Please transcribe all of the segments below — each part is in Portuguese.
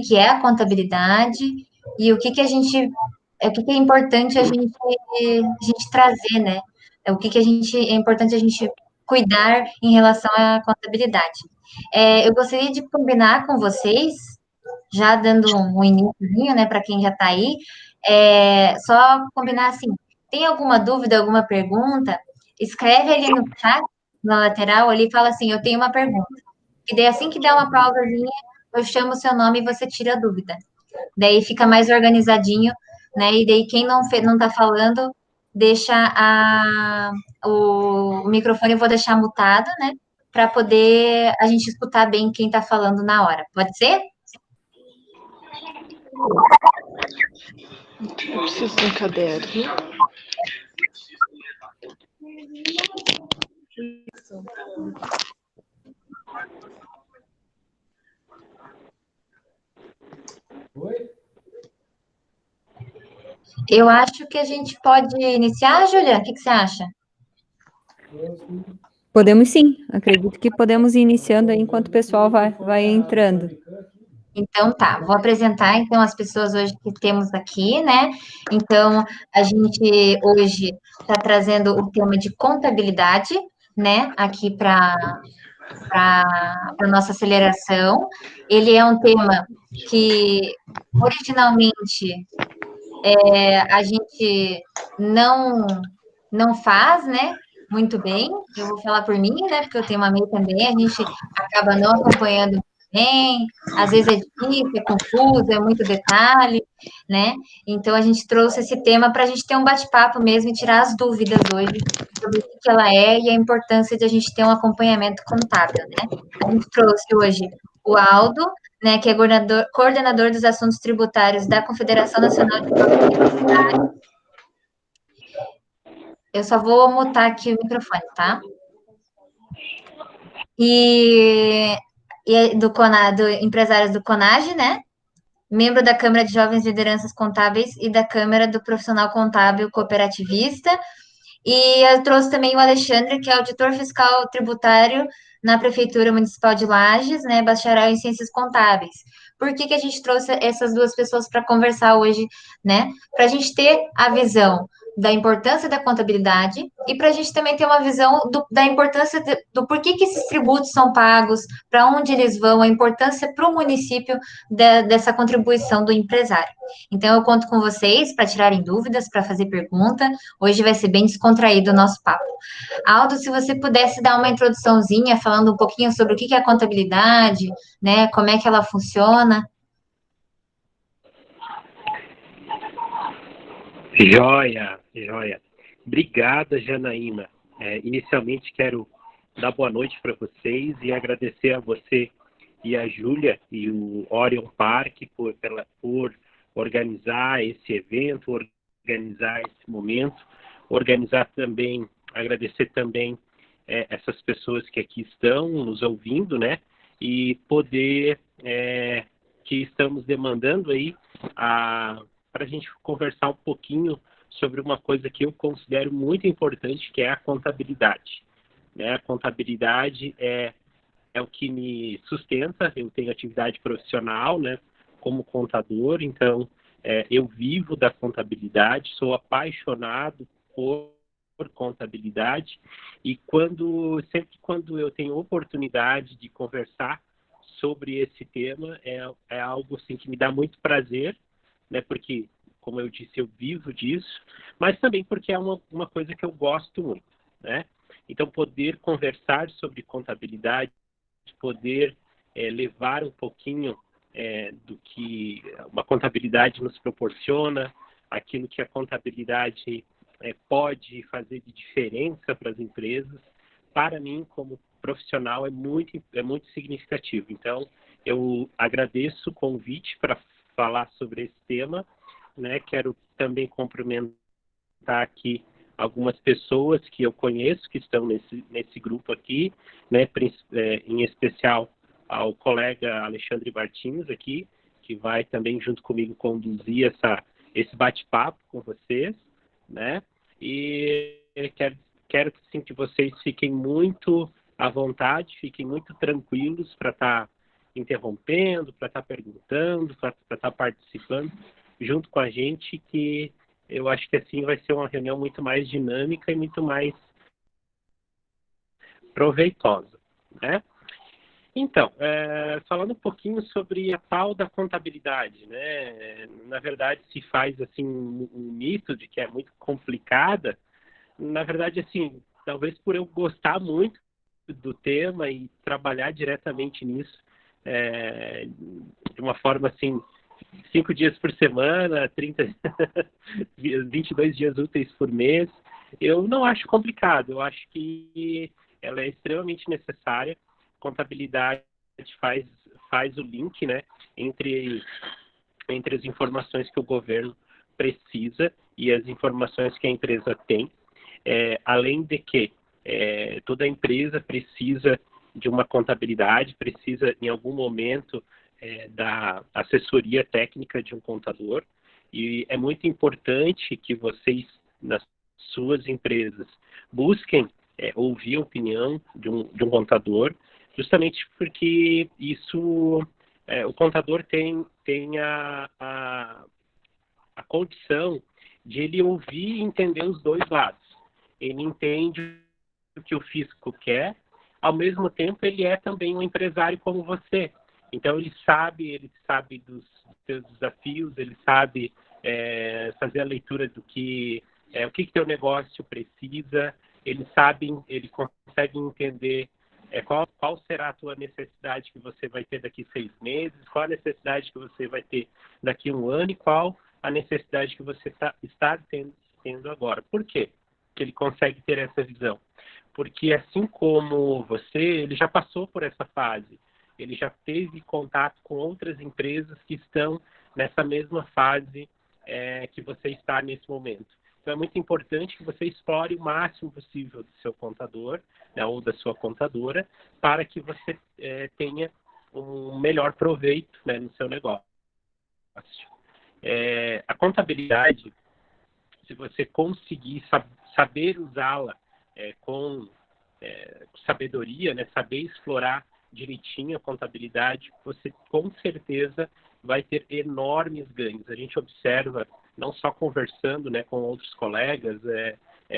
que é a contabilidade e o que é importante a gente trazer, né? É importante a gente cuidar em relação à contabilidade. Eu gostaria de combinar com vocês, já dando um início, né, para quem já está aí, só combinar assim, tem alguma dúvida, alguma pergunta, escreve ali no chat, na lateral, ali, e fala assim, eu tenho uma pergunta. E daí, assim que der uma pausazinha, eu chamo o seu nome e você tira a dúvida. Daí fica mais organizadinho, né? E daí quem não tá falando, deixa o microfone, eu vou deixar mutado, né? Para poder a gente escutar bem quem tá falando na hora. Pode ser? Eu preciso de um caderno. Oi? Eu acho que a gente pode iniciar, Júlia? O que você acha? Podemos sim, acredito que podemos ir iniciando aí enquanto o pessoal vai entrando. Então tá, vou apresentar então as pessoas hoje que temos aqui, né? Então, a gente hoje está trazendo o tema de contabilidade, né, aqui para a nossa aceleração. Ele é um tema que originalmente a gente não faz, né? Muito bem. Eu vou falar por mim, né? Porque eu tenho uma MEI também, a gente acaba não acompanhando bem, às vezes é difícil, é confuso, é muito detalhe, né? Então a gente trouxe esse tema para a gente ter um bate-papo mesmo e tirar as dúvidas hoje sobre o que ela é e a importância de a gente ter um acompanhamento contábil, né? A gente trouxe hoje o Aldo, né, que é coordenador dos assuntos tributários da Confederação Nacional de Tributários. Eu só vou mutar aqui o microfone, tá? E do empresários do CONAGE, né? Membro da Câmara de Jovens Lideranças Contábeis e da Câmara do Profissional Contábil Cooperativista. E eu trouxe também o Alexandre, que é auditor fiscal tributário na Prefeitura Municipal de Lages, né, bacharel em Ciências Contábeis. Por que a gente trouxe essas duas pessoas para conversar hoje, né? Para a gente ter a visão da importância da contabilidade e para a gente também ter uma visão da importância do porquê que esses tributos são pagos, para onde eles vão, a importância para o município dessa contribuição do empresário. Então, eu conto com vocês para tirarem dúvidas, para fazer pergunta. Hoje vai ser bem descontraído o nosso papo. Aldo, se você pudesse dar uma introduçãozinha, falando um pouquinho sobre o que é a contabilidade, né? Como é que ela funciona. Joia, joia. Obrigada, Janaína. Inicialmente, quero dar boa noite para vocês e agradecer a você e a Júlia e o Orion Park por organizar esse evento, organizar esse momento, agradecer também essas pessoas que aqui estão nos ouvindo, né? E poder, que estamos demandando aí para a gente conversar um pouquinho sobre uma coisa que eu considero muito importante, que é a contabilidade. Né? A contabilidade é o que me sustenta. Eu tenho atividade profissional, né, como contador, então eu vivo da contabilidade, sou apaixonado por contabilidade e sempre quando eu tenho oportunidade de conversar sobre esse tema, é algo assim, que me dá muito prazer, né, porque, como eu disse, eu vivo disso, mas também porque é uma coisa que eu gosto muito, né? Então, poder conversar sobre contabilidade, poder levar um pouquinho do que uma contabilidade nos proporciona, aquilo que a contabilidade pode fazer de diferença para as empresas, para mim, como profissional, é muito significativo. Então, eu agradeço o convite para falar sobre esse tema, né? Quero também cumprimentar aqui algumas pessoas que eu conheço que estão nesse grupo aqui, né? Em especial ao colega Alexandre Martins aqui, que vai também junto comigo conduzir esse bate-papo com vocês, né? E quero que vocês fiquem muito à vontade, fiquem muito tranquilos para estar interrompendo, para estar perguntando, para estar participando junto com a gente, que eu acho que assim vai ser uma reunião muito mais dinâmica e muito mais proveitosa, né? Então, falando um pouquinho sobre a tal da contabilidade, né? Na verdade, se faz assim um mito de que é muito complicada. Na verdade, assim, talvez por eu gostar muito do tema e trabalhar diretamente nisso, de uma forma assim, 5 dias por semana, 22 dias úteis por mês, eu não acho complicado. Eu acho que ela é extremamente necessária. Contabilidade faz o link, né, entre as informações que o governo precisa e as informações que a empresa tem. Além de que toda empresa precisa de uma contabilidade, precisa em algum momento da assessoria técnica de um contador, e é muito importante que vocês, nas suas empresas, busquem ouvir a opinião de um contador, justamente porque isso, o contador tem a condição de ele ouvir e entender os dois lados. Ele entende o que o fisco quer, ao mesmo tempo ele é também um empresário como você. Então ele sabe dos seus desafios, ele sabe fazer a leitura do que o que teu negócio precisa, ele consegue entender qual será a tua necessidade que você vai ter daqui 6 meses, qual a necessidade que você vai ter daqui 1 ano e qual a necessidade que você está tendo agora. Por quê que ele consegue ter essa visão? Porque assim como você, ele já passou por essa fase, ele já teve contato com outras empresas que estão nessa mesma fase que você está nesse momento. Então é muito importante que você explore o máximo possível do seu contador, né, ou da sua contadora, para que você tenha um melhor proveito, né, no seu negócio. A contabilidade, se você conseguir saber usá-la com sabedoria, né, saber explorar direitinho a contabilidade, você com certeza vai ter enormes ganhos. A gente observa, não só conversando, né, com outros colegas,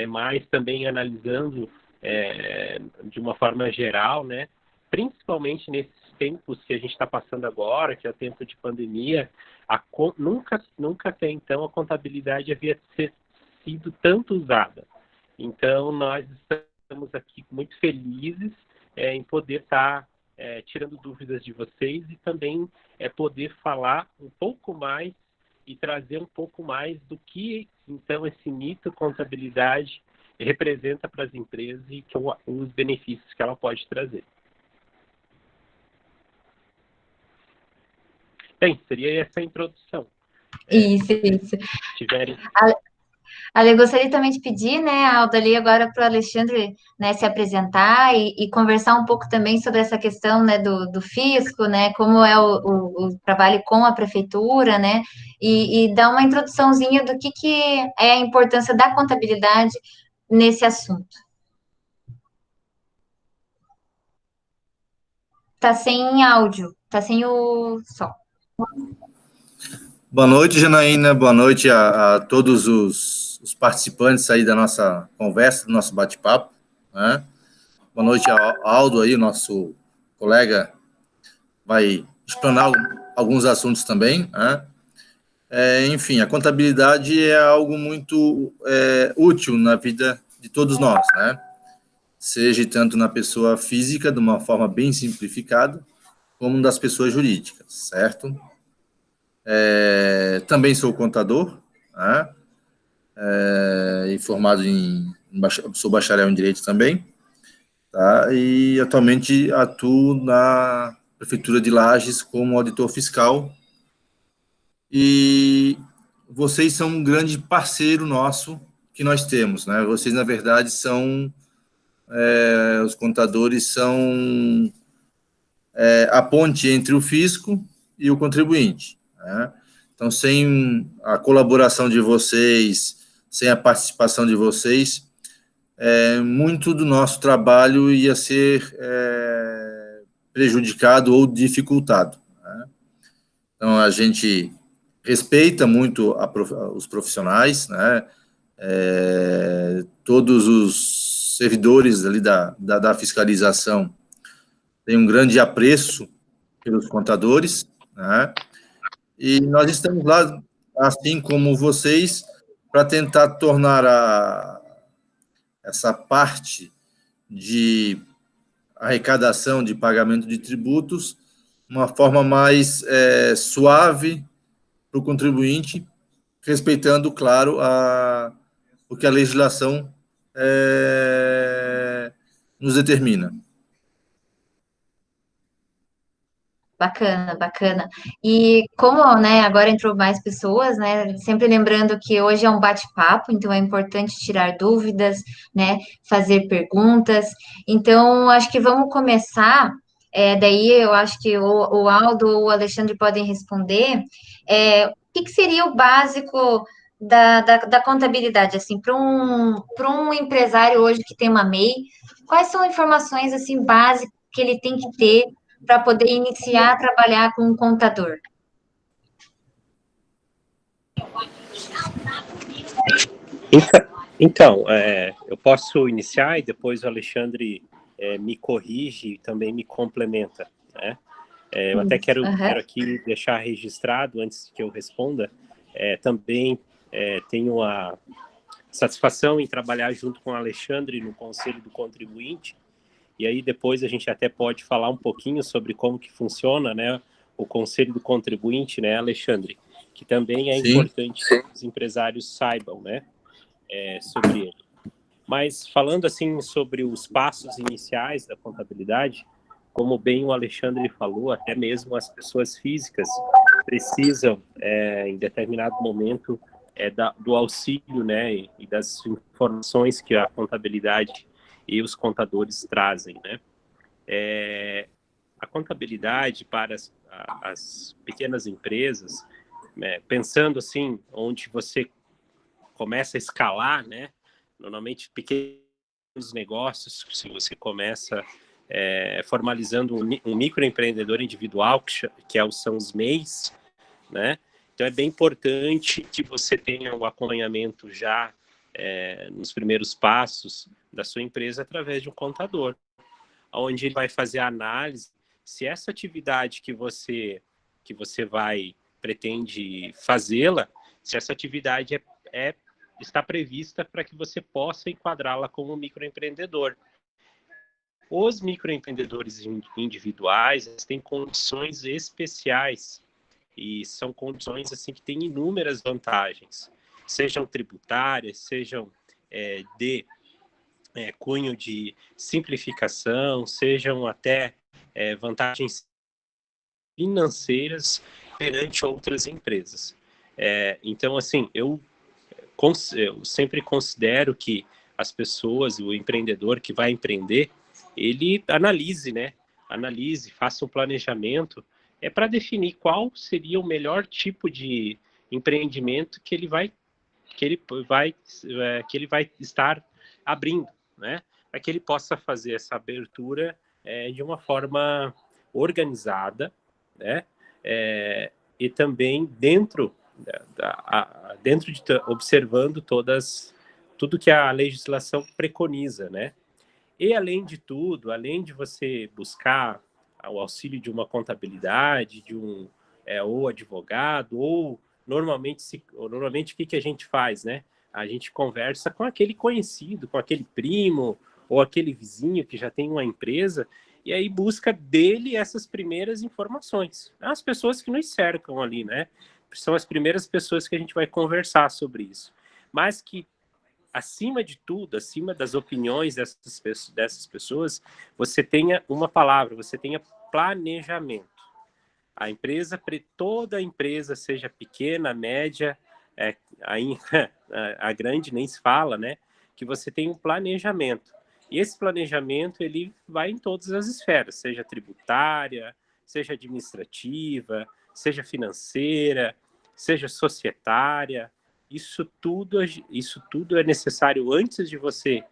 mas também analisando de uma forma geral, né, principalmente nesses tempos que a gente está passando agora, que é o tempo de pandemia, nunca até então a contabilidade havia sido tanto usada. Então, nós estamos aqui muito felizes em poder estar tirando dúvidas de vocês e também poder falar um pouco mais e trazer um pouco mais do que, então, esse mito contabilidade representa para as empresas e os benefícios que ela pode trazer. Bem, seria essa a introdução. Isso. Se tiverem... Ale, gostaria também de pedir, né, Aldo, ali agora para o Alexandre, né, se apresentar e conversar um pouco também sobre essa questão, né, do fisco, né, como é o trabalho com a prefeitura, né, e dar uma introduçãozinha do que é a importância da contabilidade nesse assunto. Tá sem áudio, tá sem o som. Boa noite, Janaína. Boa noite a todos os participantes aí da nossa conversa, do nosso bate-papo, né? Boa noite ao Aldo aí, nosso colega, vai explanar alguns assuntos também, né? Enfim, a contabilidade é algo muito útil na vida de todos nós, né? Seja tanto na pessoa física, de uma forma bem simplificada, como das pessoas jurídicas, certo? Também sou contador, né? E formado sou bacharel em Direito também, tá? E atualmente atuo na Prefeitura de Lages como auditor fiscal. E vocês são um grande parceiro nosso que nós temos, né? Vocês, na verdade, são... os contadores são a ponte entre o fisco e o contribuinte, né? Então, sem a colaboração de vocês, sem a participação de vocês, muito do nosso trabalho ia ser prejudicado ou dificultado, né? Então, a gente respeita muito os profissionais, né? Todos os servidores ali da fiscalização têm um grande apreço pelos contadores, né? E nós estamos lá, assim como vocês, para tentar tornar essa parte de arrecadação, de pagamento de tributos, uma forma mais suave para o contribuinte, respeitando, claro, o que a legislação nos determina. Bacana, bacana. E como, né, agora entrou mais pessoas, né, sempre lembrando que hoje é um bate-papo, então é importante tirar dúvidas, né, fazer perguntas. Então, acho que vamos começar, daí eu acho que o Aldo ou o Alexandre podem responder, o que seria o básico da contabilidade, assim, para um empresário hoje que tem uma MEI, quais são informações, assim, básicas que ele tem que ter para poder iniciar a trabalhar com um contador? Então, eu posso iniciar e depois o Alexandre me corrige e também me complementa, né? Eu até quero aqui deixar registrado, antes que eu responda, também tenho a satisfação em trabalhar junto com o Alexandre no Conselho do Contribuinte, e aí depois a gente até pode falar um pouquinho sobre como que funciona, né, o Conselho do Contribuinte, né, Alexandre? Que também é importante que os empresários saibam, né, sobre ele. Mas falando assim sobre os passos iniciais da contabilidade, como bem o Alexandre falou, até mesmo as pessoas físicas precisam, em determinado momento, do auxílio, né, e das informações que a contabilidade e os contadores trazem, né? A contabilidade para as pequenas empresas, né, pensando assim, onde você começa a escalar, né? Normalmente pequenos negócios, se você começa formalizando um microempreendedor individual, são os MEIs, né? Então é bem importante que você tenha o acompanhamento já nos primeiros passos da sua empresa através de um contador, onde ele vai fazer a análise se essa atividade que você pretende fazê-la, se essa atividade está prevista para que você possa enquadrá-la como microempreendedor. Os microempreendedores individuais têm condições especiais e são condições assim que têm inúmeras vantagens, sejam tributárias, sejam de cunho de simplificação, sejam até vantagens financeiras perante outras empresas. Então, assim, eu sempre considero que as pessoas, o empreendedor que vai empreender, ele analise, né? Analise, faça um planejamento, para definir qual seria o melhor tipo de empreendimento que ele vai estar abrindo, né? Para que ele possa fazer essa abertura de uma forma organizada, né? E também dentro de observando tudo que a legislação preconiza, né? E além de tudo, além de você buscar o auxílio de uma contabilidade, ou advogado, ou normalmente o que a gente faz, né? A gente conversa com aquele conhecido, com aquele primo ou aquele vizinho que já tem uma empresa, e aí busca dele essas primeiras informações. As pessoas que nos cercam ali, né? São as primeiras pessoas que a gente vai conversar sobre isso. Mas que, acima de tudo, acima das opiniões dessas pessoas, você tenha uma palavra, você tenha planejamento. Toda a empresa, seja pequena, média, a grande nem se fala, né? Que você tem um planejamento. E esse planejamento, ele vai em todas as esferas, seja tributária, seja administrativa, seja financeira, seja societária. Isso tudo é necessário antes de você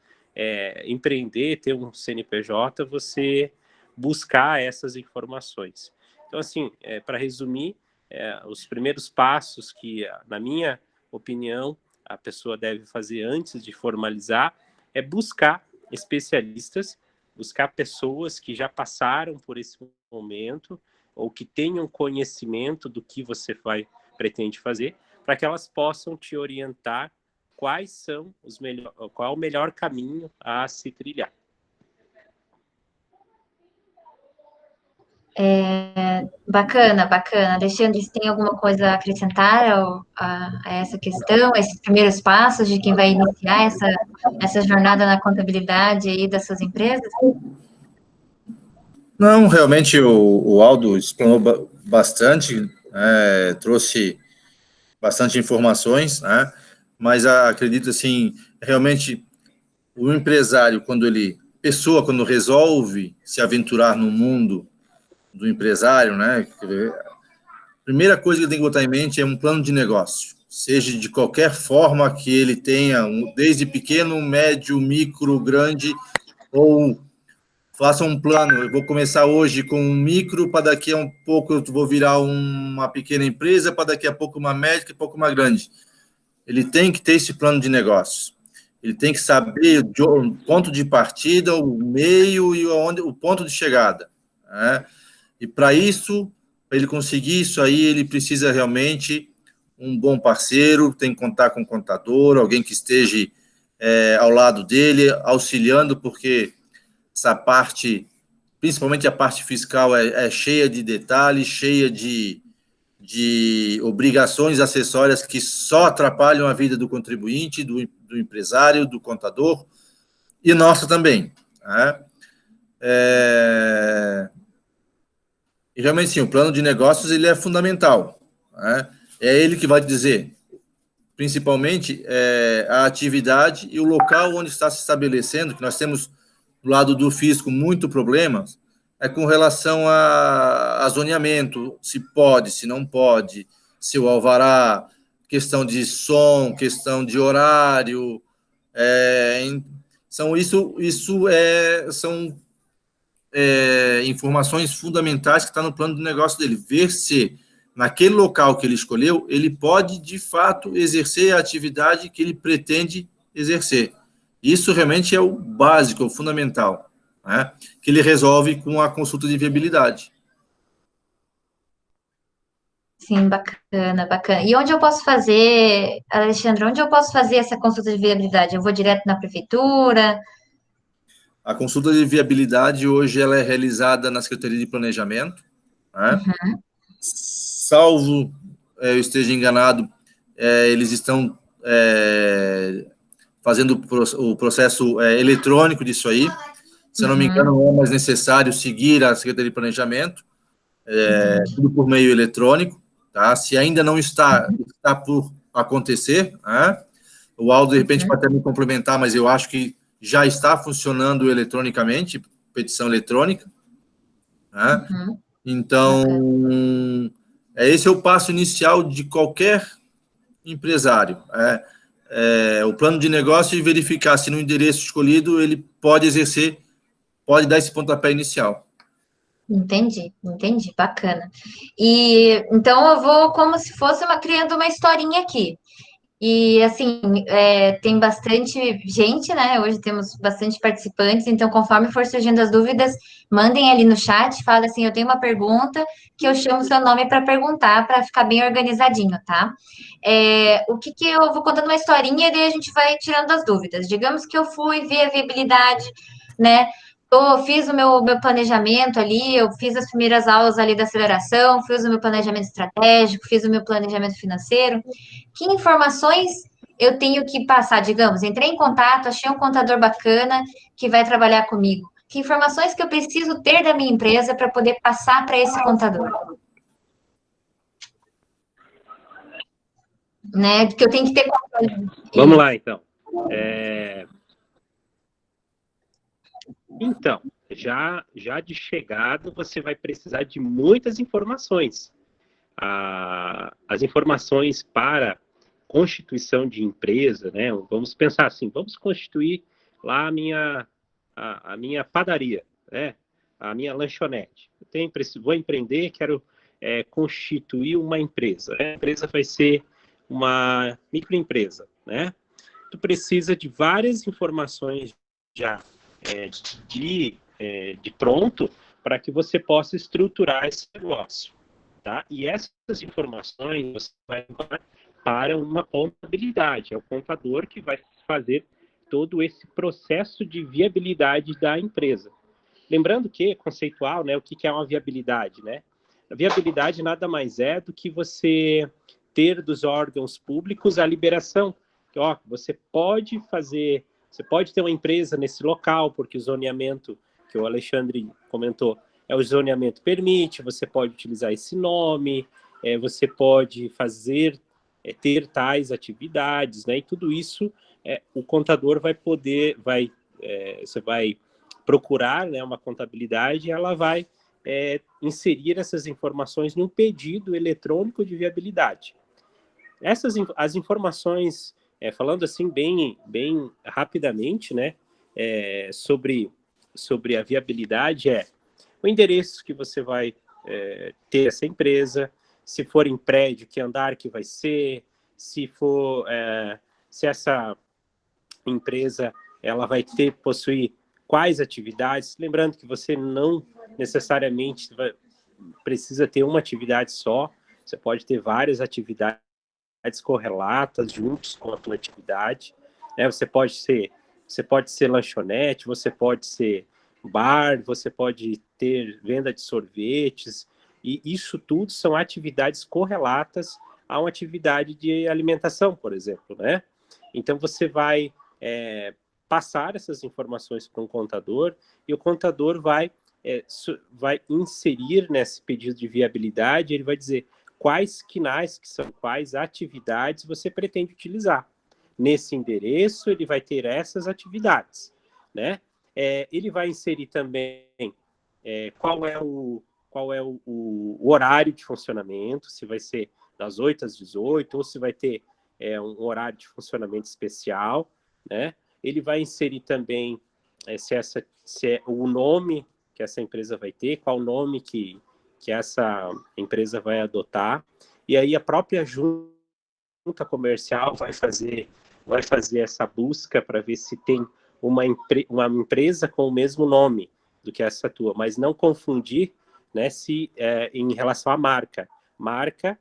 empreender, ter um CNPJ, você buscar essas informações. Então, assim, para resumir, os primeiros passos que, na minha opinião, a pessoa deve fazer antes de formalizar é buscar especialistas, buscar pessoas que já passaram por esse momento ou que tenham conhecimento do que você pretende fazer, para que elas possam te orientar qual é o melhor caminho a se trilhar. Bacana, bacana. Alexandre, você tem alguma coisa a acrescentar a essa questão, esses primeiros passos de quem vai iniciar essa jornada na contabilidade aí das suas empresas? Não, realmente o Aldo explanou bastante, trouxe bastante informações, né? Mas acredito assim, realmente o empresário, quando resolve se aventurar no mundo do empresário, né? A primeira coisa que ele tem que botar em mente é um plano de negócio, seja de qualquer forma que ele tenha, desde pequeno, médio, micro, grande, ou faça um plano. Eu vou começar hoje com um micro, para daqui a um pouco eu vou virar uma pequena empresa, para daqui a pouco uma média, daqui a pouco uma grande. Ele tem que ter esse plano de negócio. Ele tem que saber o ponto de partida, o meio e o ponto de chegada, né? E para isso, para ele conseguir isso aí, ele precisa realmente um bom parceiro, tem que contar com um contador, alguém que esteja ao lado dele, auxiliando, porque essa parte, principalmente a parte fiscal, é cheia de detalhes, cheia de obrigações acessórias que só atrapalham a vida do contribuinte, do empresário, do contador, e nossa também, né? E realmente, sim, o plano de negócios ele é fundamental, né? É ele que vai dizer, principalmente, a atividade e o local onde está se estabelecendo, que nós temos, do lado do fisco, muito problemas, com relação a zoneamento, se pode, se não pode, se o alvará, questão de som, questão de horário, são informações fundamentais que estão no plano de negócio dele, ver se naquele local que ele escolheu, ele pode, de fato, exercer a atividade que ele pretende exercer. Isso realmente é o básico, é o fundamental, né? Que ele resolve com a consulta de viabilidade. Sim, bacana, bacana. E onde eu posso fazer, Alexandre, onde eu posso fazer essa consulta de viabilidade? Eu vou direto na prefeitura? A consulta de viabilidade hoje ela é realizada na Secretaria de Planejamento, né? Uhum. Salvo eu esteja enganado, eles estão fazendo o processo eletrônico disso aí. Se eu não me engano, não é mais necessário seguir a Secretaria de Planejamento, tudo por meio eletrônico, tá? Se ainda não está por acontecer, né? O Aldo, de repente, pode até me complementar, mas eu acho que já está funcionando eletronicamente, petição eletrônica, né? Então, esse é o passo inicial de qualquer empresário. O plano de negócio e verificar se no endereço escolhido ele pode exercer, pode dar esse pontapé inicial. Entendi, bacana. E então eu vou como se fosse criando uma historinha aqui. E assim, tem bastante gente, né? Hoje temos bastante participantes, então conforme for surgindo as dúvidas, mandem ali no chat, fala assim, eu tenho uma pergunta que eu chamo seu nome para perguntar, para ficar bem organizadinho, tá? O que eu vou contando uma historinha e daí a gente vai tirando as dúvidas. Digamos que eu fui ver a viabilidade, né? Fiz o meu planejamento ali, eu fiz as primeiras aulas ali da aceleração, fiz o meu planejamento estratégico, fiz o meu planejamento financeiro. Que informações eu tenho que passar? Digamos, entrei em contato, achei um contador bacana que vai trabalhar comigo. Que informações que eu preciso ter da minha empresa para poder passar para esse contador? Né? Que eu tenho que ter controle. Vamos lá, então. Então, já de chegada, você vai precisar de muitas informações. As informações para constituição de empresa, né? Vamos pensar assim, vamos constituir lá a minha padaria, né? a minha lanchonete. Vou empreender, quero constituir uma empresa. A empresa vai ser uma microempresa, né? Tu precisa de várias informações já de pronto para que você possa estruturar esse negócio, tá? E essas informações você vai levar para uma contabilidade. É o contador que vai fazer todo esse processo de viabilidade da empresa. Lembrando que, conceitual, né, o que é uma viabilidade, né? A viabilidade nada mais é do que você ter dos órgãos públicos a liberação. Que, ó, você pode ter uma empresa nesse local, porque o zoneamento, que o Alexandre comentou, o zoneamento permite, você pode utilizar esse nome, você pode ter tais atividades, né? E tudo isso o contador vai poder, você vai procurar, né, uma contabilidade, e ela vai inserir essas informações num pedido eletrônico de viabilidade. As informações, falando assim bem rapidamente, né, sobre a viabilidade, o endereço que você vai ter essa empresa, se for em prédio, que andar que vai ser, se essa empresa ela vai possuir quais atividades. Lembrando que você não necessariamente precisa ter uma atividade só, você pode ter várias atividades correlatas juntos com a tua atividade, né? Você pode ser lanchonete, você pode ser bar, você pode ter venda de sorvetes, e isso tudo são atividades correlatas a uma atividade de alimentação, por exemplo, né? Então você vai passar essas informações para um contador, e o contador vai inserir nesse pedido de viabilidade, ele vai dizer quais quinais, que são quais atividades você pretende utilizar. Nesse endereço, ele vai ter essas atividades, né? Ele vai inserir também qual é o horário de funcionamento, se vai ser das 8 às 18, ou se vai ter um horário de funcionamento especial, né? Ele vai inserir também se é o nome que essa empresa vai ter, qual nome que essa empresa vai adotar, e aí a própria junta comercial vai fazer essa busca para ver se tem uma empresa com o mesmo nome do que essa tua, mas não confundir, né, em relação à marca. Marca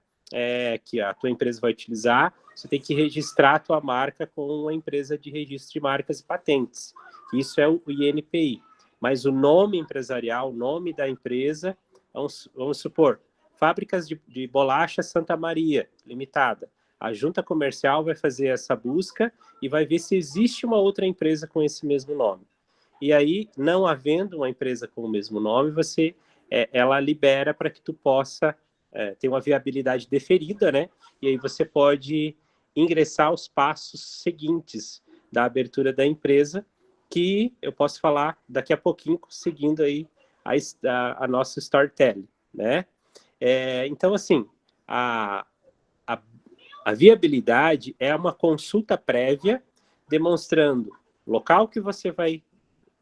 que a tua empresa vai utilizar, você tem que registrar a tua marca com a empresa de registro de marcas e patentes. Isso é o INPI. Mas o nome empresarial, o nome da empresa, vamos supor, Fábricas de Bolacha Santa Maria, Limitada. A junta comercial vai fazer essa busca e vai ver se existe uma outra empresa com esse mesmo nome. E aí, não havendo uma empresa com o mesmo nome, ela libera para que tu possa ter uma viabilidade deferida, né? E aí você pode ingressar os passos seguintes da abertura da empresa, que eu posso falar daqui a pouquinho, seguindo aí a nossa storytelling, né? Então, assim, a viabilidade é uma consulta prévia demonstrando o local que você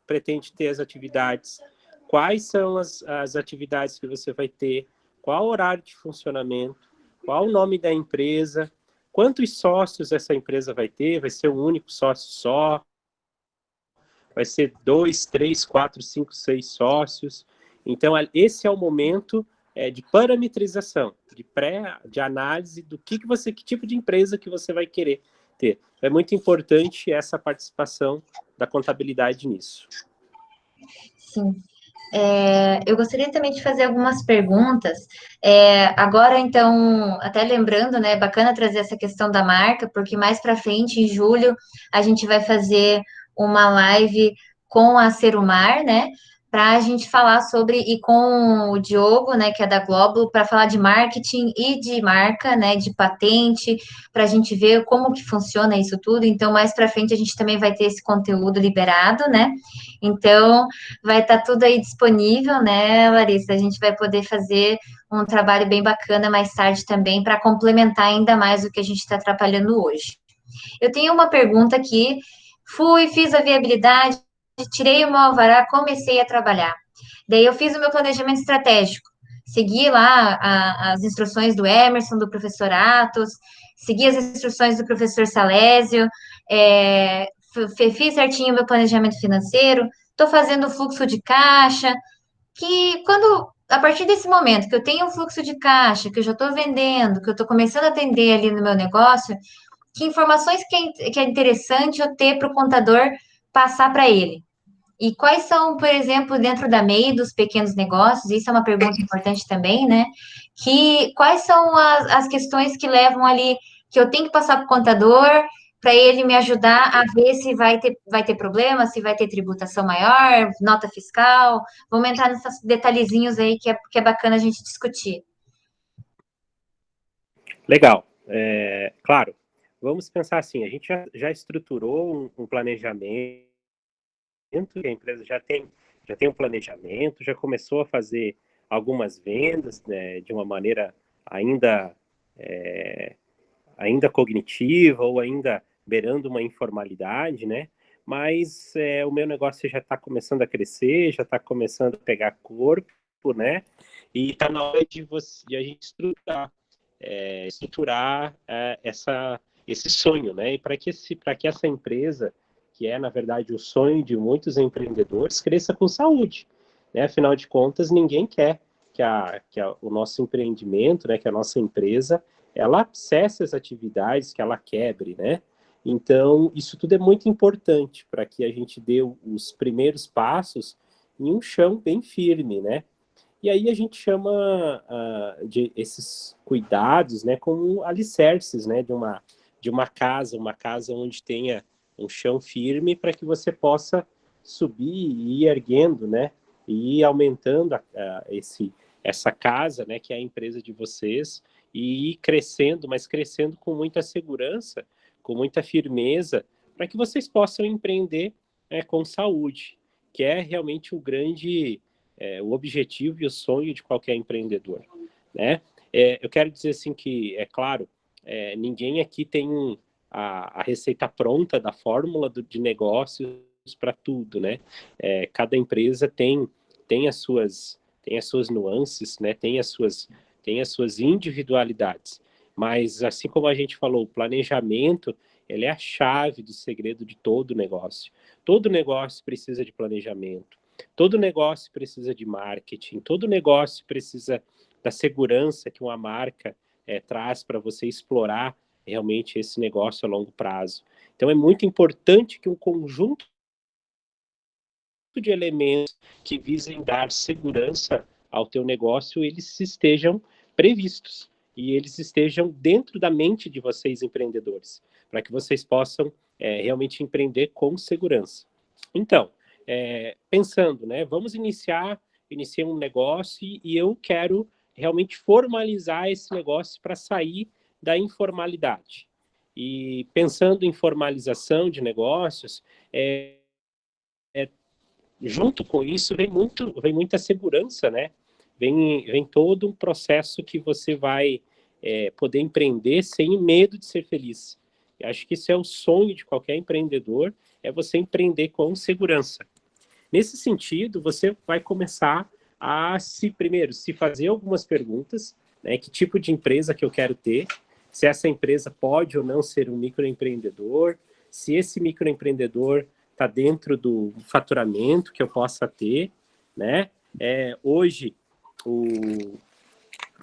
pretende ter as atividades, quais são as atividades que você vai ter, qual o horário de funcionamento, qual o nome da empresa, quantos sócios essa empresa vai ter, vai ser um único sócio só, vai ser 2, 3, 4, 5, 6 sócios. Então, esse é o momento de parametrização, de análise do que tipo de empresa que você vai querer ter. É muito importante essa participação da contabilidade nisso. Sim. Eu gostaria também de fazer algumas perguntas. Agora, então, até lembrando, né, bacana trazer essa questão da marca, porque mais para frente, em julho, a gente vai fazer uma live com a Serumar, né, para a gente falar sobre, e com o Diogo, né, que é da Globo, para falar de marketing e de marca, né, de patente, para a gente ver como que funciona isso tudo. Então, mais para frente, a gente também vai ter esse conteúdo liberado, né? Então, vai estar tudo aí disponível, né, Larissa? A gente vai poder fazer um trabalho bem bacana mais tarde também, para complementar ainda mais o que a gente está trabalhando hoje. Eu tenho uma pergunta aqui. Fiz a viabilidade, tirei o meu alvará, comecei a trabalhar. Daí eu fiz o meu planejamento estratégico, segui lá as instruções do Emerson, do professor Atos, segui as instruções do professor Salésio, fiz certinho o meu planejamento financeiro, estou fazendo o fluxo de caixa, que a partir desse momento que eu tenho um fluxo de caixa, que eu já estou vendendo, que eu estou começando a atender ali no meu negócio, que informações que é interessante eu ter para o contador passar para ele? E quais são, por exemplo, dentro da MEI dos pequenos negócios, isso é uma pergunta importante também, né? Quais são as questões que levam ali, que eu tenho que passar para o contador, para ele me ajudar a ver se vai ter problema, se vai ter tributação maior, nota fiscal. Vamos entrar nesses detalhezinhos aí que é bacana a gente discutir. Legal. Claro, vamos pensar assim, a gente já estruturou um planejamento, a empresa já tem um planejamento, já começou a fazer algumas vendas, né, de uma maneira ainda cognitiva ou ainda beirando uma informalidade, né? Mas o meu negócio já está começando a crescer, já está começando a pegar corpo, né? E está na hora de a gente estruturar esse sonho, né? E para que essa empresa, que é na verdade o sonho de muitos empreendedores, cresça com saúde, né? Afinal de contas, ninguém quer que o nosso empreendimento, né? Que a nossa empresa ela cesse as atividades, que ela quebre, né? Então, isso tudo é muito importante para que a gente dê os primeiros passos em um chão bem firme, né? E aí a gente chama de esses cuidados, né, como alicerces, né, de uma casa onde tenha um chão firme para que você possa subir e ir erguendo, né, e ir aumentando essa casa, né, que é a empresa de vocês, e ir crescendo, mas crescendo com muita segurança, com muita firmeza, para que vocês possam empreender, né, com saúde, que é realmente o objetivo e o sonho de qualquer empreendedor, né? Eu quero dizer assim que, é claro, ninguém aqui tem a receita pronta da fórmula de negócios para tudo, né? Cada empresa tem as suas nuances, né? Tem as suas individualidades. Mas, assim como a gente falou, o planejamento, ele é a chave do segredo de todo negócio. Todo negócio precisa de planejamento. Todo negócio precisa de marketing, todo negócio precisa da segurança que uma marca traz para você explorar realmente esse negócio a longo prazo. Então, é muito importante que um conjunto de elementos que visem dar segurança ao teu negócio, eles estejam previstos e eles estejam dentro da mente de vocês, empreendedores, para que vocês possam realmente empreender com segurança. Então, pensando, né? Vamos iniciar um negócio e eu quero realmente formalizar esse negócio para sair da informalidade. E pensando em formalização de negócios, junto com isso vem muita segurança, né? Vem todo um processo que você vai poder empreender sem medo de ser feliz. Eu acho que isso é o sonho de qualquer empreendedor, é você empreender com segurança. Nesse sentido, você vai começar a se fazer algumas perguntas, né? Que tipo de empresa que eu quero ter, se essa empresa pode ou não ser um microempreendedor, se esse microempreendedor está dentro do faturamento que eu possa ter, né? Hoje,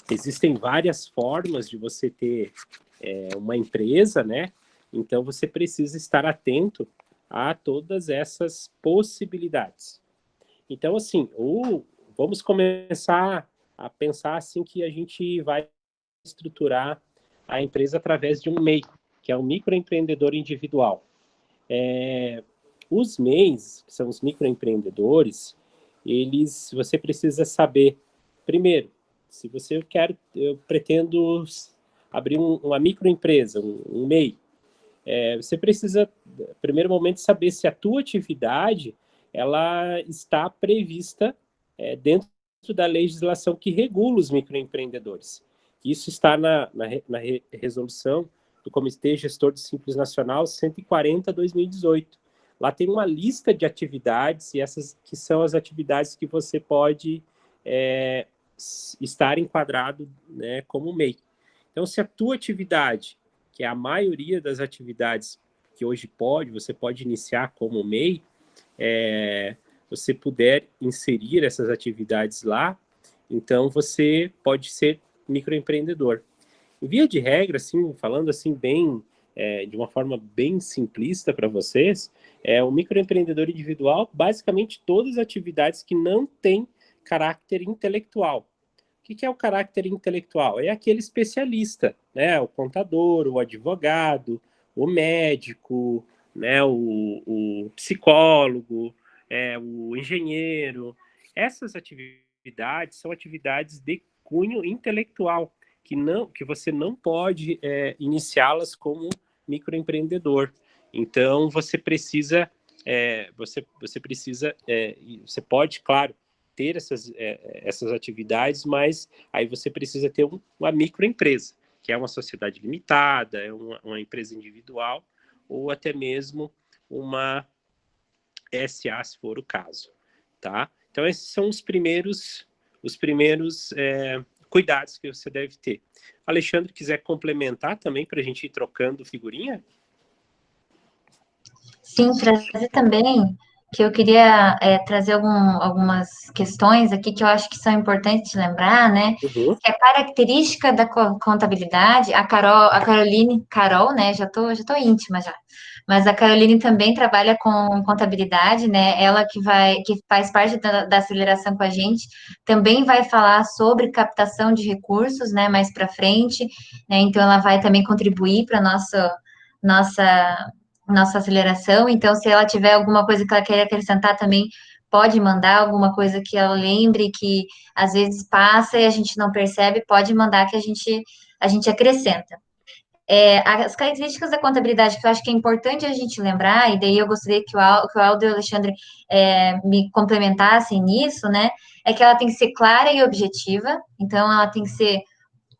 existem várias formas de você ter uma empresa, né? Então, você precisa estar atento a todas essas possibilidades. Então, assim, vamos começar a pensar assim que a gente vai estruturar a empresa através de um MEI, que é um microempreendedor individual. Os MEIs, que são os microempreendedores, você precisa saber, primeiro, se eu pretendo abrir uma microempresa, um MEI, você precisa, no primeiro momento, saber se a tua atividade ela está prevista dentro da legislação que regula os microempreendedores. Isso está na resolução do Comitê Gestor do Simples Nacional 140/2018. lá tem uma lista de atividades, e essas que são as atividades que você pode estar enquadrado, né, como MEI. Então, se a tua atividade, que é a maioria das atividades que hoje você pode iniciar como MEI, você puder inserir essas atividades lá, então você pode ser microempreendedor. Em via de regra, assim, falando assim bem, de uma forma bem simplista para vocês, o microempreendedor individual, basicamente todas as atividades que não têm caráter intelectual. O que é o caráter intelectual? É aquele especialista, né? O contador, o advogado, o médico, né? O psicólogo, o engenheiro. Essas atividades são atividades de cunho intelectual, que você não pode iniciá-las como microempreendedor. Então, você pode, claro, ter essas atividades, mas aí você precisa ter uma microempresa, que é uma sociedade limitada, é uma empresa individual, ou até mesmo uma SA, se for o caso, tá? Então, esses são os primeiros cuidados que você deve ter. Alexandre, quiser complementar também para a gente ir trocando figurinha? Sim, trazer também que eu queria trazer algumas questões aqui que eu acho que são importantes de lembrar, né? Uhum. Que a característica da contabilidade, Carol, né? Já tô íntima já. Mas a Caroline também trabalha com contabilidade, né? Ela que faz parte da aceleração com a gente, também vai falar sobre captação de recursos, né? Mais para frente, né? Então ela vai também contribuir para nossa aceleração. Então, se ela tiver alguma coisa que ela queira acrescentar também, pode mandar alguma coisa que ela lembre, que às vezes passa e a gente não percebe, pode mandar que a gente acrescenta. As características da contabilidade que eu acho que é importante a gente lembrar, e daí eu gostaria que o Aldo e o Alexandre me complementassem nisso, né? É que ela tem que ser clara e objetiva, então ela tem que ser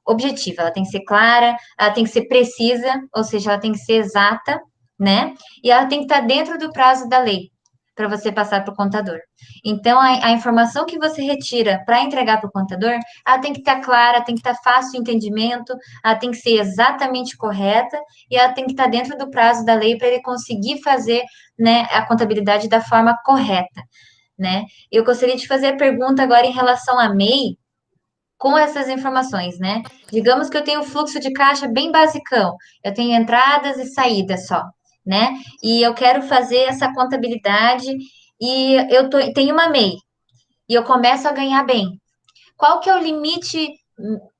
objetiva, ela tem que ser clara, ela tem que ser precisa, ou seja, ela tem que ser exata, né? E ela tem que estar dentro do prazo da lei para você passar para o contador. Então, a informação que você retira para entregar para o contador, ela tem que estar clara, tem que estar fácil de entendimento, ela tem que ser exatamente correta e ela tem que estar dentro do prazo da lei para ele conseguir fazer, né, a contabilidade da forma correta, né? Eu gostaria de fazer a pergunta agora em relação à MEI, com essas informações, né? Digamos que eu tenho um fluxo de caixa bem basicão, eu tenho entradas e saídas só, né? E eu quero fazer essa contabilidade e tenho uma MEI e eu começo a ganhar bem. Qual que é o limite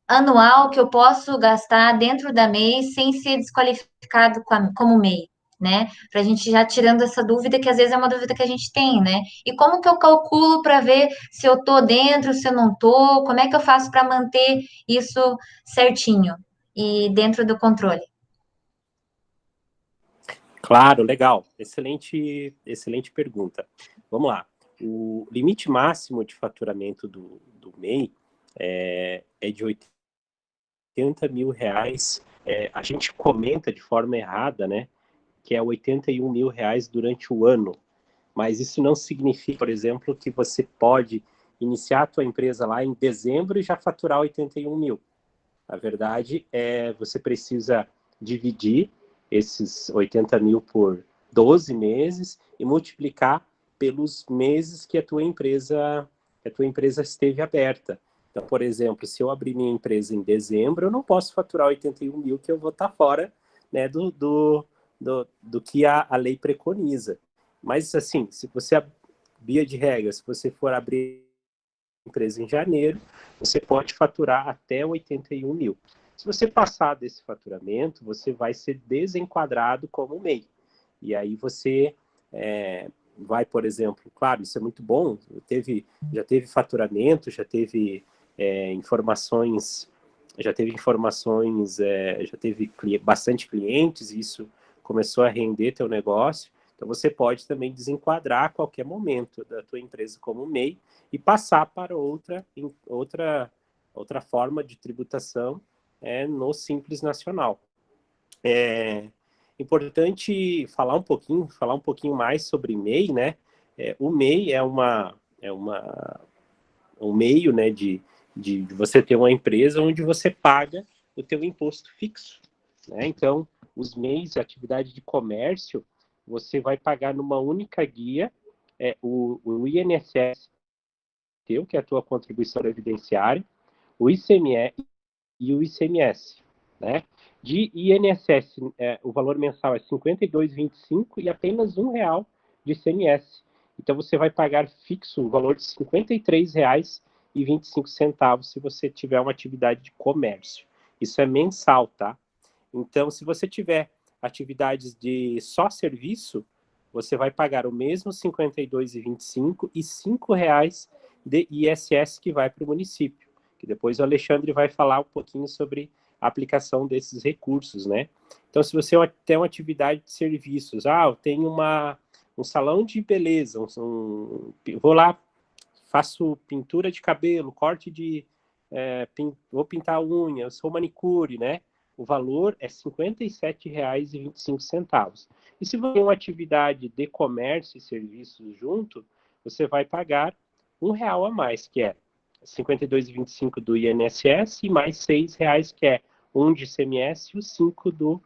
anual que eu posso gastar dentro da MEI sem ser desqualificado como MEI? Né? Para a gente já tirando essa dúvida, que às vezes é uma dúvida que a gente tem, né? E como que eu calculo para ver se eu tô dentro, se eu não tô? Como é que eu faço para manter isso certinho e dentro do controle? Claro, legal. Excelente pergunta. Vamos lá. O limite máximo de faturamento do MEI é de R$ 80.000. A gente comenta de forma errada, né? Que é R$ 81.000 durante o ano. Mas isso não significa, por exemplo, que você pode iniciar a tua empresa lá em dezembro e já faturar 81 mil. Na verdade, você precisa dividir esses 80 mil por 12 meses e multiplicar pelos meses que a tua empresa esteve aberta. Então, por exemplo, se eu abrir minha empresa em dezembro, eu não posso faturar 81 mil, que eu vou estar fora, né, do que a lei preconiza. Mas, assim, se você, via de regra, se você for abrir empresa em janeiro, você pode faturar até 81 mil. Se você passar desse faturamento, você vai ser desenquadrado como MEI. E aí você vai, por exemplo, claro, isso é muito bom, já teve faturamento, já teve informações, já teve bastante clientes, isso começou a render teu negócio. Então, você pode também desenquadrar a qualquer momento da tua empresa como MEI e passar para outra forma de tributação no Simples Nacional. Importante falar um pouquinho mais sobre MEI, né? O MEI é um meio, né, de você ter uma empresa onde você paga o teu imposto fixo, né? Então, os MEIs, atividade de comércio, você vai pagar numa única guia o INSS teu, que é a tua contribuição previdenciária, o ICMS e o ICMS, né? De INSS, o valor mensal é R$ 52,25 e apenas R$ 1 de ICMS. Então, você vai pagar fixo o valor de R$ 53,25 se você tiver uma atividade de comércio. Isso é mensal, tá? Então, se você tiver atividades de só serviço, você vai pagar o mesmo R$ 52,25 e R$ 5,00 de ISS que vai para o município, que depois o Alexandre vai falar um pouquinho sobre a aplicação desses recursos, né? Então, se você tem uma atividade de serviços, eu tenho um salão de beleza, vou lá, faço pintura de cabelo, corte de... vou pintar a unha, eu sou manicure, né? O valor é R$ 57,25. E se você tem uma atividade de comércio e serviços junto, você vai pagar R$ 1 a mais, que é R$ 52,25 do INSS e mais R$ 6,00, que é um de ICMS e o 5 do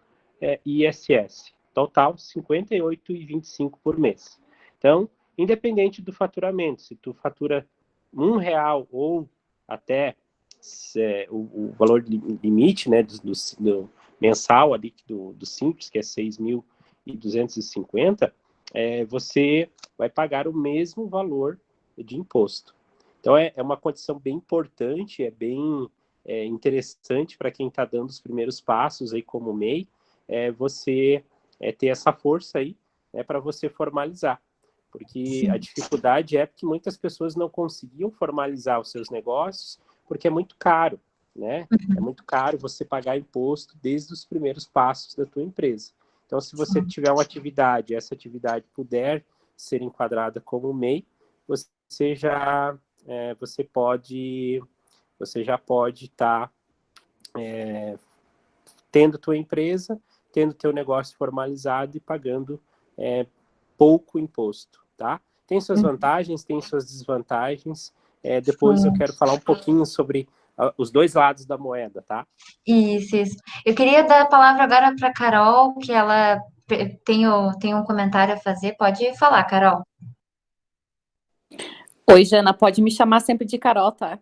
ISS. Total, R$ 58,25 por mês. Então, independente do faturamento, se tu fatura R$ 1 ou até o valor limite, né, do mensal ali do Simples, que é 6.250, você vai pagar o mesmo valor de imposto. Então, é uma condição bem importante, é bem interessante para quem está dando os primeiros passos aí como MEI, você ter essa força aí, para você formalizar. Porque Sim. A dificuldade é que muitas pessoas não conseguiam formalizar os seus negócios porque é muito caro, né? É muito caro você pagar imposto desde os primeiros passos da tua empresa. Então, se você tiver uma atividade, essa atividade puder ser enquadrada como MEI, você já pode estar tendo tua empresa, tendo teu negócio formalizado e pagando pouco imposto, tá? Tem suas vantagens, tem suas desvantagens. Depois eu quero falar um pouquinho sobre os dois lados da moeda, tá? Isso. Eu queria dar a palavra agora para a Carol, que ela tem um comentário a fazer. Pode falar, Carol. Oi, Jana, pode me chamar sempre de Carol, tá?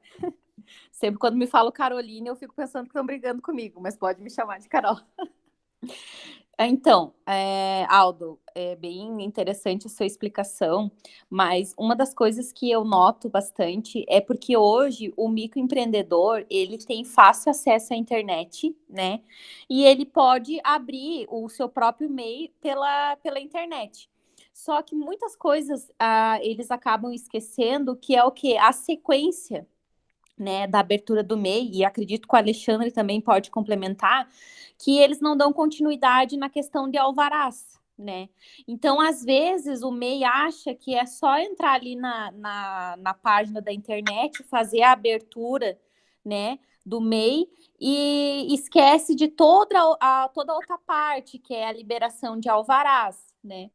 Sempre quando me falo Caroline, eu fico pensando que estão brigando comigo, mas pode me chamar de Carol. Então, Aldo, é bem interessante a sua explicação, mas uma das coisas que eu noto bastante é porque hoje o microempreendedor, ele tem fácil acesso à internet, né? E ele pode abrir o seu próprio MEI pela internet. Só que muitas coisas eles acabam esquecendo que é o quê? A sequência, né, da abertura do MEI, e acredito que o Alexandre também pode complementar, que eles não dão continuidade na questão de alvarás, né? Então, às vezes, o MEI acha que é só entrar ali na página da internet, fazer a abertura, né, do MEI, e esquece de toda a outra parte, que é a liberação de alvarás, né?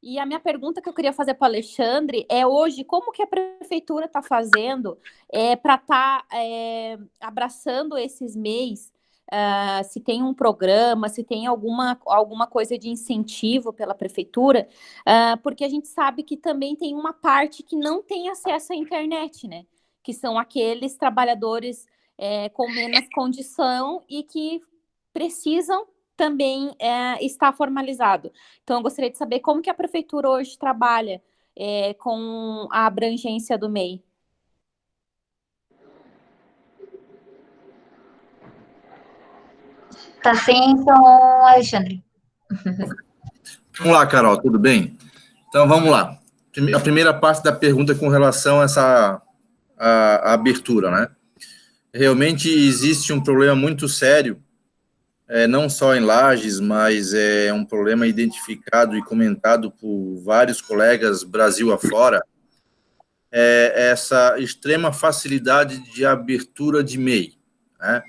E a minha pergunta que eu queria fazer para o Alexandre é hoje, como que a prefeitura está fazendo para estar abraçando esses MEIs? Se tem um programa, se tem alguma coisa de incentivo pela prefeitura, porque a gente sabe que também tem uma parte que não tem acesso à internet, né? Que são aqueles trabalhadores com menos condição e que precisam também está formalizado. Então, eu gostaria de saber como que a prefeitura hoje trabalha com a abrangência do MEI. Tá sem som, Alexandre. Vamos lá, Carol, tudo bem? Então, vamos lá. A primeira parte da pergunta com relação a essa a abertura, né? Realmente existe um problema muito sério, não só em Lages, mas é um problema identificado e comentado por vários colegas Brasil afora, essa extrema facilidade de abertura de MEI, né?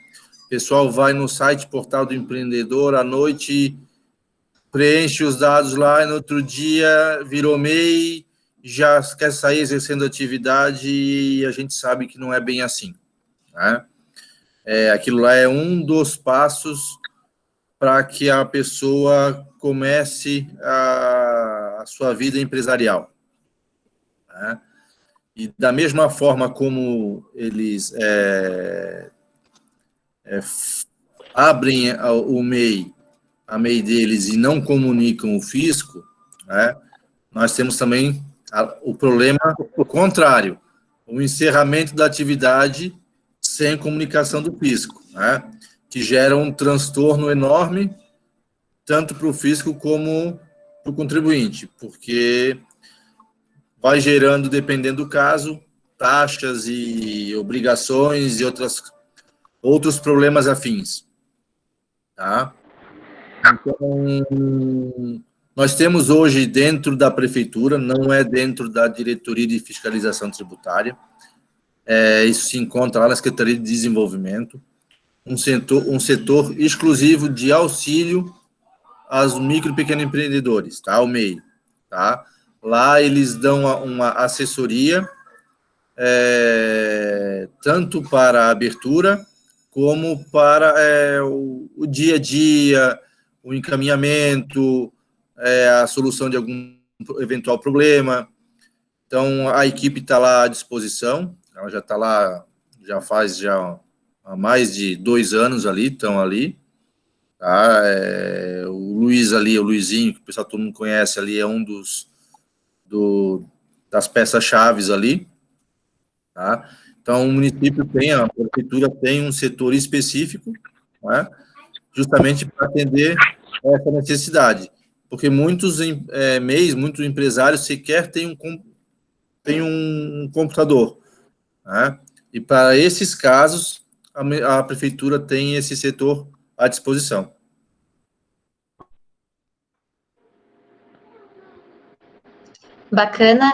O pessoal vai no site Portal do Empreendedor à noite, preenche os dados lá e no outro dia virou MEI, já quer sair exercendo atividade e a gente sabe que não é bem assim, né? Aquilo lá é um dos passos para que a pessoa comece a sua vida empresarial, né? E da mesma forma como eles abrem o MEI, a MEI deles e não comunicam o fisco, né, nós temos também o problema contrário, o encerramento da atividade sem comunicação do fisco, né, que gera um transtorno enorme, tanto para o fisco como para o contribuinte, porque vai gerando, dependendo do caso, taxas e obrigações e outros problemas afins, tá? Então, nós temos hoje dentro da prefeitura, não é dentro da diretoria de fiscalização tributária, isso se encontra lá na Secretaria de Desenvolvimento, um setor exclusivo de auxílio aos micro e pequenos empreendedores, tá? O MEI, tá? Lá eles dão uma assessoria, tanto para a abertura, como para o dia a dia, o encaminhamento, a solução de algum eventual problema. Então, a equipe está lá à disposição, ela já está lá, já faz há mais de 2 anos ali, estão ali. Tá? O Luiz ali, o Luizinho, que o pessoal todo mundo conhece ali, é um das peças-chaves ali. Tá? Então, o município a prefeitura tem um setor específico, né, justamente para atender essa necessidade, porque muitos MEIs, muitos empresários sequer têm um computador, né, e para esses casos, a prefeitura tem esse setor à disposição. Bacana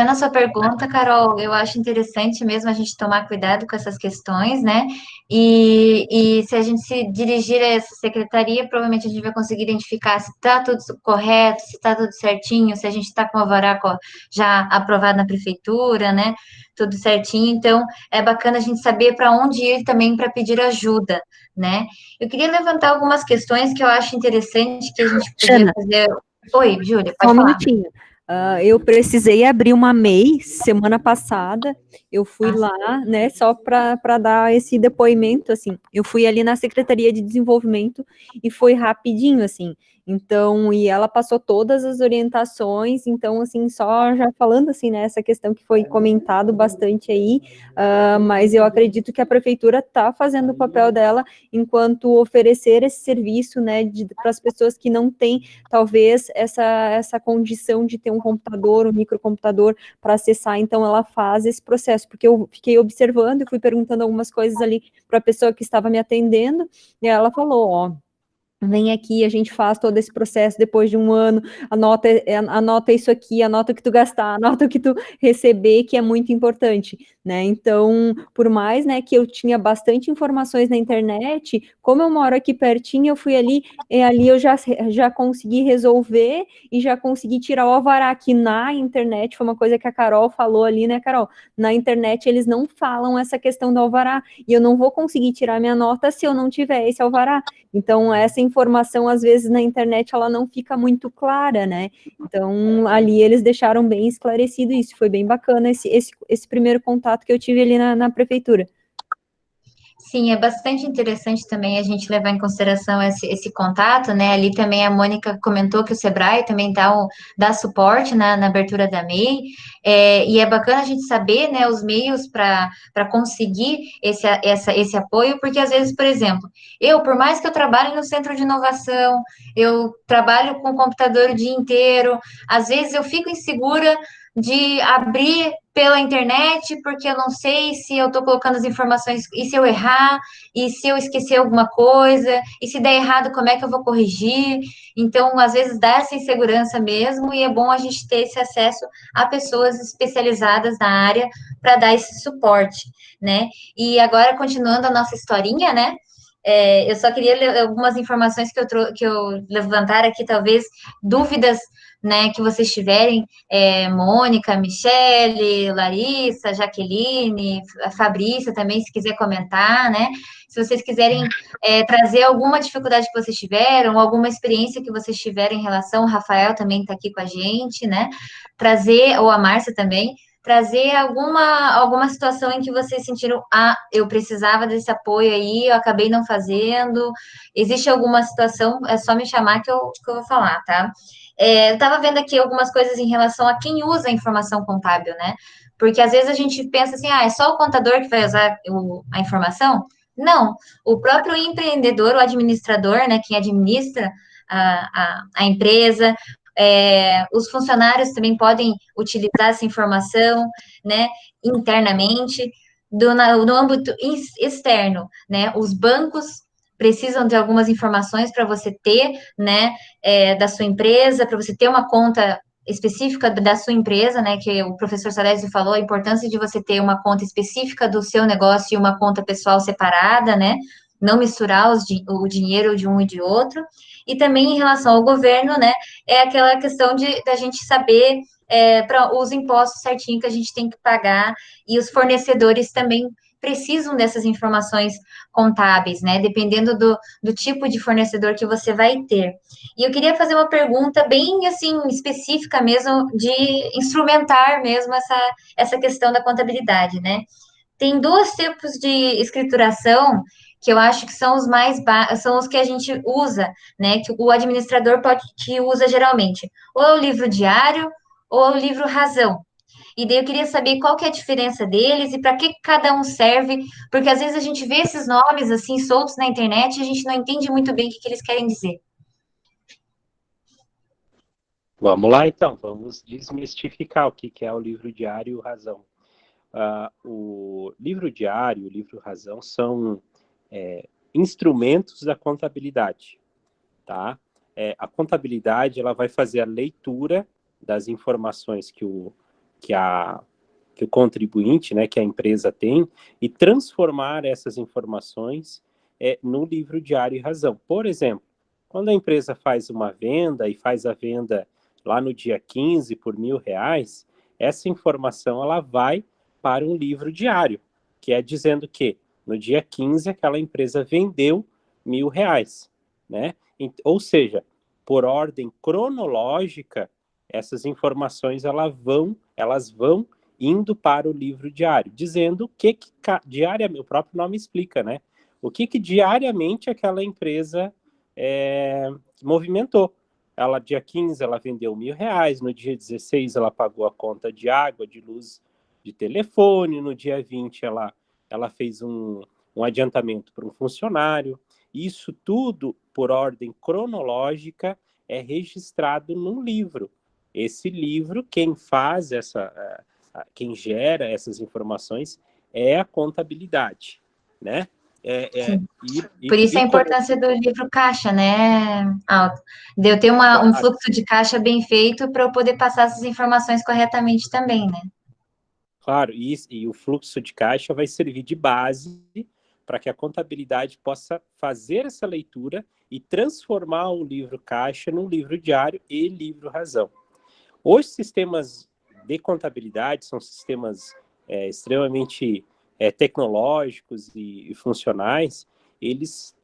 a sua pergunta, Carol. Eu acho interessante mesmo a gente tomar cuidado com essas questões, né? E se a gente se dirigir a essa secretaria, provavelmente a gente vai conseguir identificar se está tudo correto, se está tudo certinho, se a gente está com o alvará já aprovado na prefeitura, né? Tudo certinho. Então, é bacana a gente saber para onde ir também para pedir ajuda, né? Eu queria levantar algumas questões que eu acho interessante que a gente podia Xana, fazer. Oi, Júlia, só pode um falar. minutinho. Eu precisei abrir uma MEI semana passada, eu fui lá, né, só para dar esse depoimento, assim, eu fui ali na Secretaria de Desenvolvimento e foi rapidinho, assim, então, e ela passou todas as orientações, então, assim, só já falando, assim, né, essa questão que foi comentado bastante aí, mas eu acredito que a Prefeitura está fazendo o papel dela enquanto oferecer esse serviço, né, para as pessoas que não têm, talvez, essa condição de ter um computador, um microcomputador para acessar, então ela faz esse processo, porque eu fiquei observando e fui perguntando algumas coisas ali para a pessoa que estava me atendendo, e ela falou, ó, vem aqui, a gente faz todo esse processo depois de um ano, anota isso aqui, anota o que tu gastar, anota o que tu receber, que é muito importante, né, então, por mais, né, que eu tinha bastante informações na internet, como eu moro aqui pertinho, eu fui ali, e ali eu já consegui resolver, e já consegui tirar o alvará aqui na internet, foi uma coisa que a Carol falou ali, né, Carol, na internet eles não falam essa questão do alvará, e eu não vou conseguir tirar minha nota se eu não tiver esse alvará, então essa informação, às vezes, na internet, ela não fica muito clara, né? Então, ali eles deixaram bem esclarecido isso, foi bem bacana esse primeiro contato que eu tive ali na prefeitura. Sim, é bastante interessante também a gente levar em consideração esse contato, né? Ali também a Mônica comentou que o Sebrae também dá suporte na abertura da MEI, e é bacana a gente saber, né, os meios para conseguir esse apoio, porque às vezes, por exemplo, por mais que eu trabalhe no centro de inovação, eu trabalho com o computador o dia inteiro, às vezes eu fico insegura de abrir pela internet, porque eu não sei se eu estou colocando as informações, e se eu errar, e se eu esquecer alguma coisa, e se der errado, como é que eu vou corrigir? Então, às vezes, dá essa insegurança mesmo, e é bom a gente ter esse acesso a pessoas especializadas na área para dar esse suporte, né? E agora, continuando a nossa historinha, né? Eu só queria ler algumas informações que eu levantar aqui, talvez dúvidas, né, que vocês tiverem, Mônica, Michele, Larissa, Jaqueline, a Fabrícia também, se quiser comentar, né? Se vocês quiserem trazer alguma dificuldade que vocês tiveram, alguma experiência que vocês tiverem em relação, o Rafael também está aqui com a gente, né? Trazer, ou a Márcia também, trazer alguma situação em que vocês sentiram, eu precisava desse apoio aí, eu acabei não fazendo. Existe alguma situação, é só me chamar que eu vou falar, tá? Eu estava vendo aqui algumas coisas em relação a quem usa a informação contábil, né? Porque às vezes a gente pensa assim, é só o contador que vai usar a informação? Não, o próprio empreendedor, o administrador, né, quem administra a empresa, os funcionários também podem utilizar essa informação, né, internamente, no âmbito externo, né, os bancos precisam de algumas informações para você ter, né, da sua empresa, para você ter uma conta específica da sua empresa, né, que o professor Salésio falou, a importância de você ter uma conta específica do seu negócio e uma conta pessoal separada, né, não misturar o dinheiro de um e de outro, e também em relação ao governo, né, é aquela questão da gente saber para os impostos certinho que a gente tem que pagar, e os fornecedores também precisam dessas informações contábeis, né, dependendo do tipo de fornecedor que você vai ter. E eu queria fazer uma pergunta bem, assim, específica mesmo, de instrumentar mesmo essa questão da contabilidade, né. Tem dois tipos de escrituração que eu acho que são são os que a gente usa, né? Que o administrador que usa geralmente. Ou é o livro diário, ou é o livro razão. E daí eu queria saber qual que é a diferença deles e para que cada um serve, porque às vezes a gente vê esses nomes assim soltos na internet e a gente não entende muito bem o que eles querem dizer. Vamos lá, então. Vamos desmistificar o que é o livro diário e o razão. O livro diário e o livro razão são instrumentos da contabilidade, tá? A contabilidade ela vai fazer a leitura das informações que o contribuinte, né, que a empresa tem, e transformar essas informações no livro diário e razão. Por exemplo, quando a empresa faz uma venda e faz a venda lá no dia 15 por R$1.000, essa informação ela vai para um livro diário, que é dizendo que no dia 15 aquela empresa vendeu R$1.000, né? Ou seja, por ordem cronológica, essas informações elas vão indo para o livro diário, dizendo o que diariamente, o próprio nome explica, né? O que diariamente aquela empresa movimentou. Ela, dia 15, ela vendeu R$1.000, no dia 16 ela pagou a conta de água, de luz, de telefone, no dia 20 ela fez um adiantamento para um funcionário. Isso tudo, por ordem cronológica, é registrado num livro. Esse livro, quem faz quem gera essas informações é a contabilidade, né? Por isso a importância do livro caixa, né, Aldo? De eu ter um fluxo de caixa bem feito para eu poder passar essas informações corretamente também, né? Claro, e o fluxo de caixa vai servir de base para que a contabilidade possa fazer essa leitura e transformar o livro caixa num livro diário e livro razão. Os sistemas de contabilidade são sistemas extremamente tecnológicos e funcionais. Eles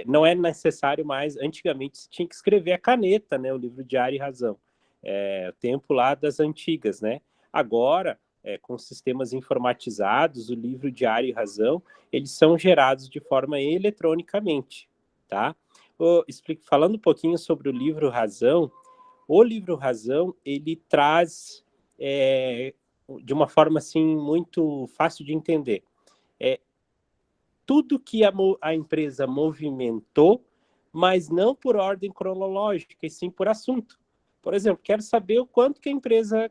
não é necessário mais. Antigamente se tinha que escrever a caneta, né, o livro diário e razão. O tempo lá das antigas, né? Agora, com sistemas informatizados, o livro diário e razão, eles são gerados de forma eletronicamente, tá? Falando um pouquinho sobre o livro razão, o livro razão, ele traz de uma forma assim muito fácil de entender. Tudo que a empresa movimentou, mas não por ordem cronológica, e sim por assunto. Por exemplo, quero saber o quanto que a empresa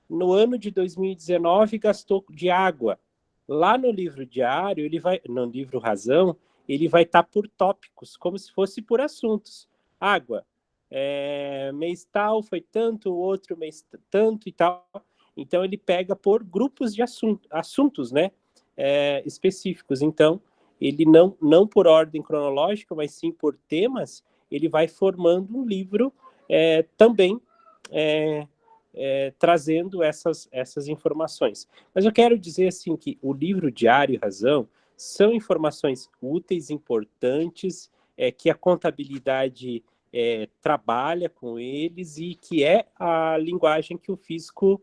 no ano de 2019 gastou de água. Lá no livro diário, no livro razão, ele vai estar por tópicos, como se fosse por assuntos. Água, mês tal foi tanto, o outro mês tanto e tal. Então, ele pega por grupos de assuntos, né? Específicos. Então, ele não por ordem cronológica, mas sim por temas, ele vai formando um livro também trazendo essas informações. Mas eu quero dizer assim que o livro Diário e Razão são informações úteis, importantes, que a contabilidade trabalha com eles e que é a linguagem que o fisco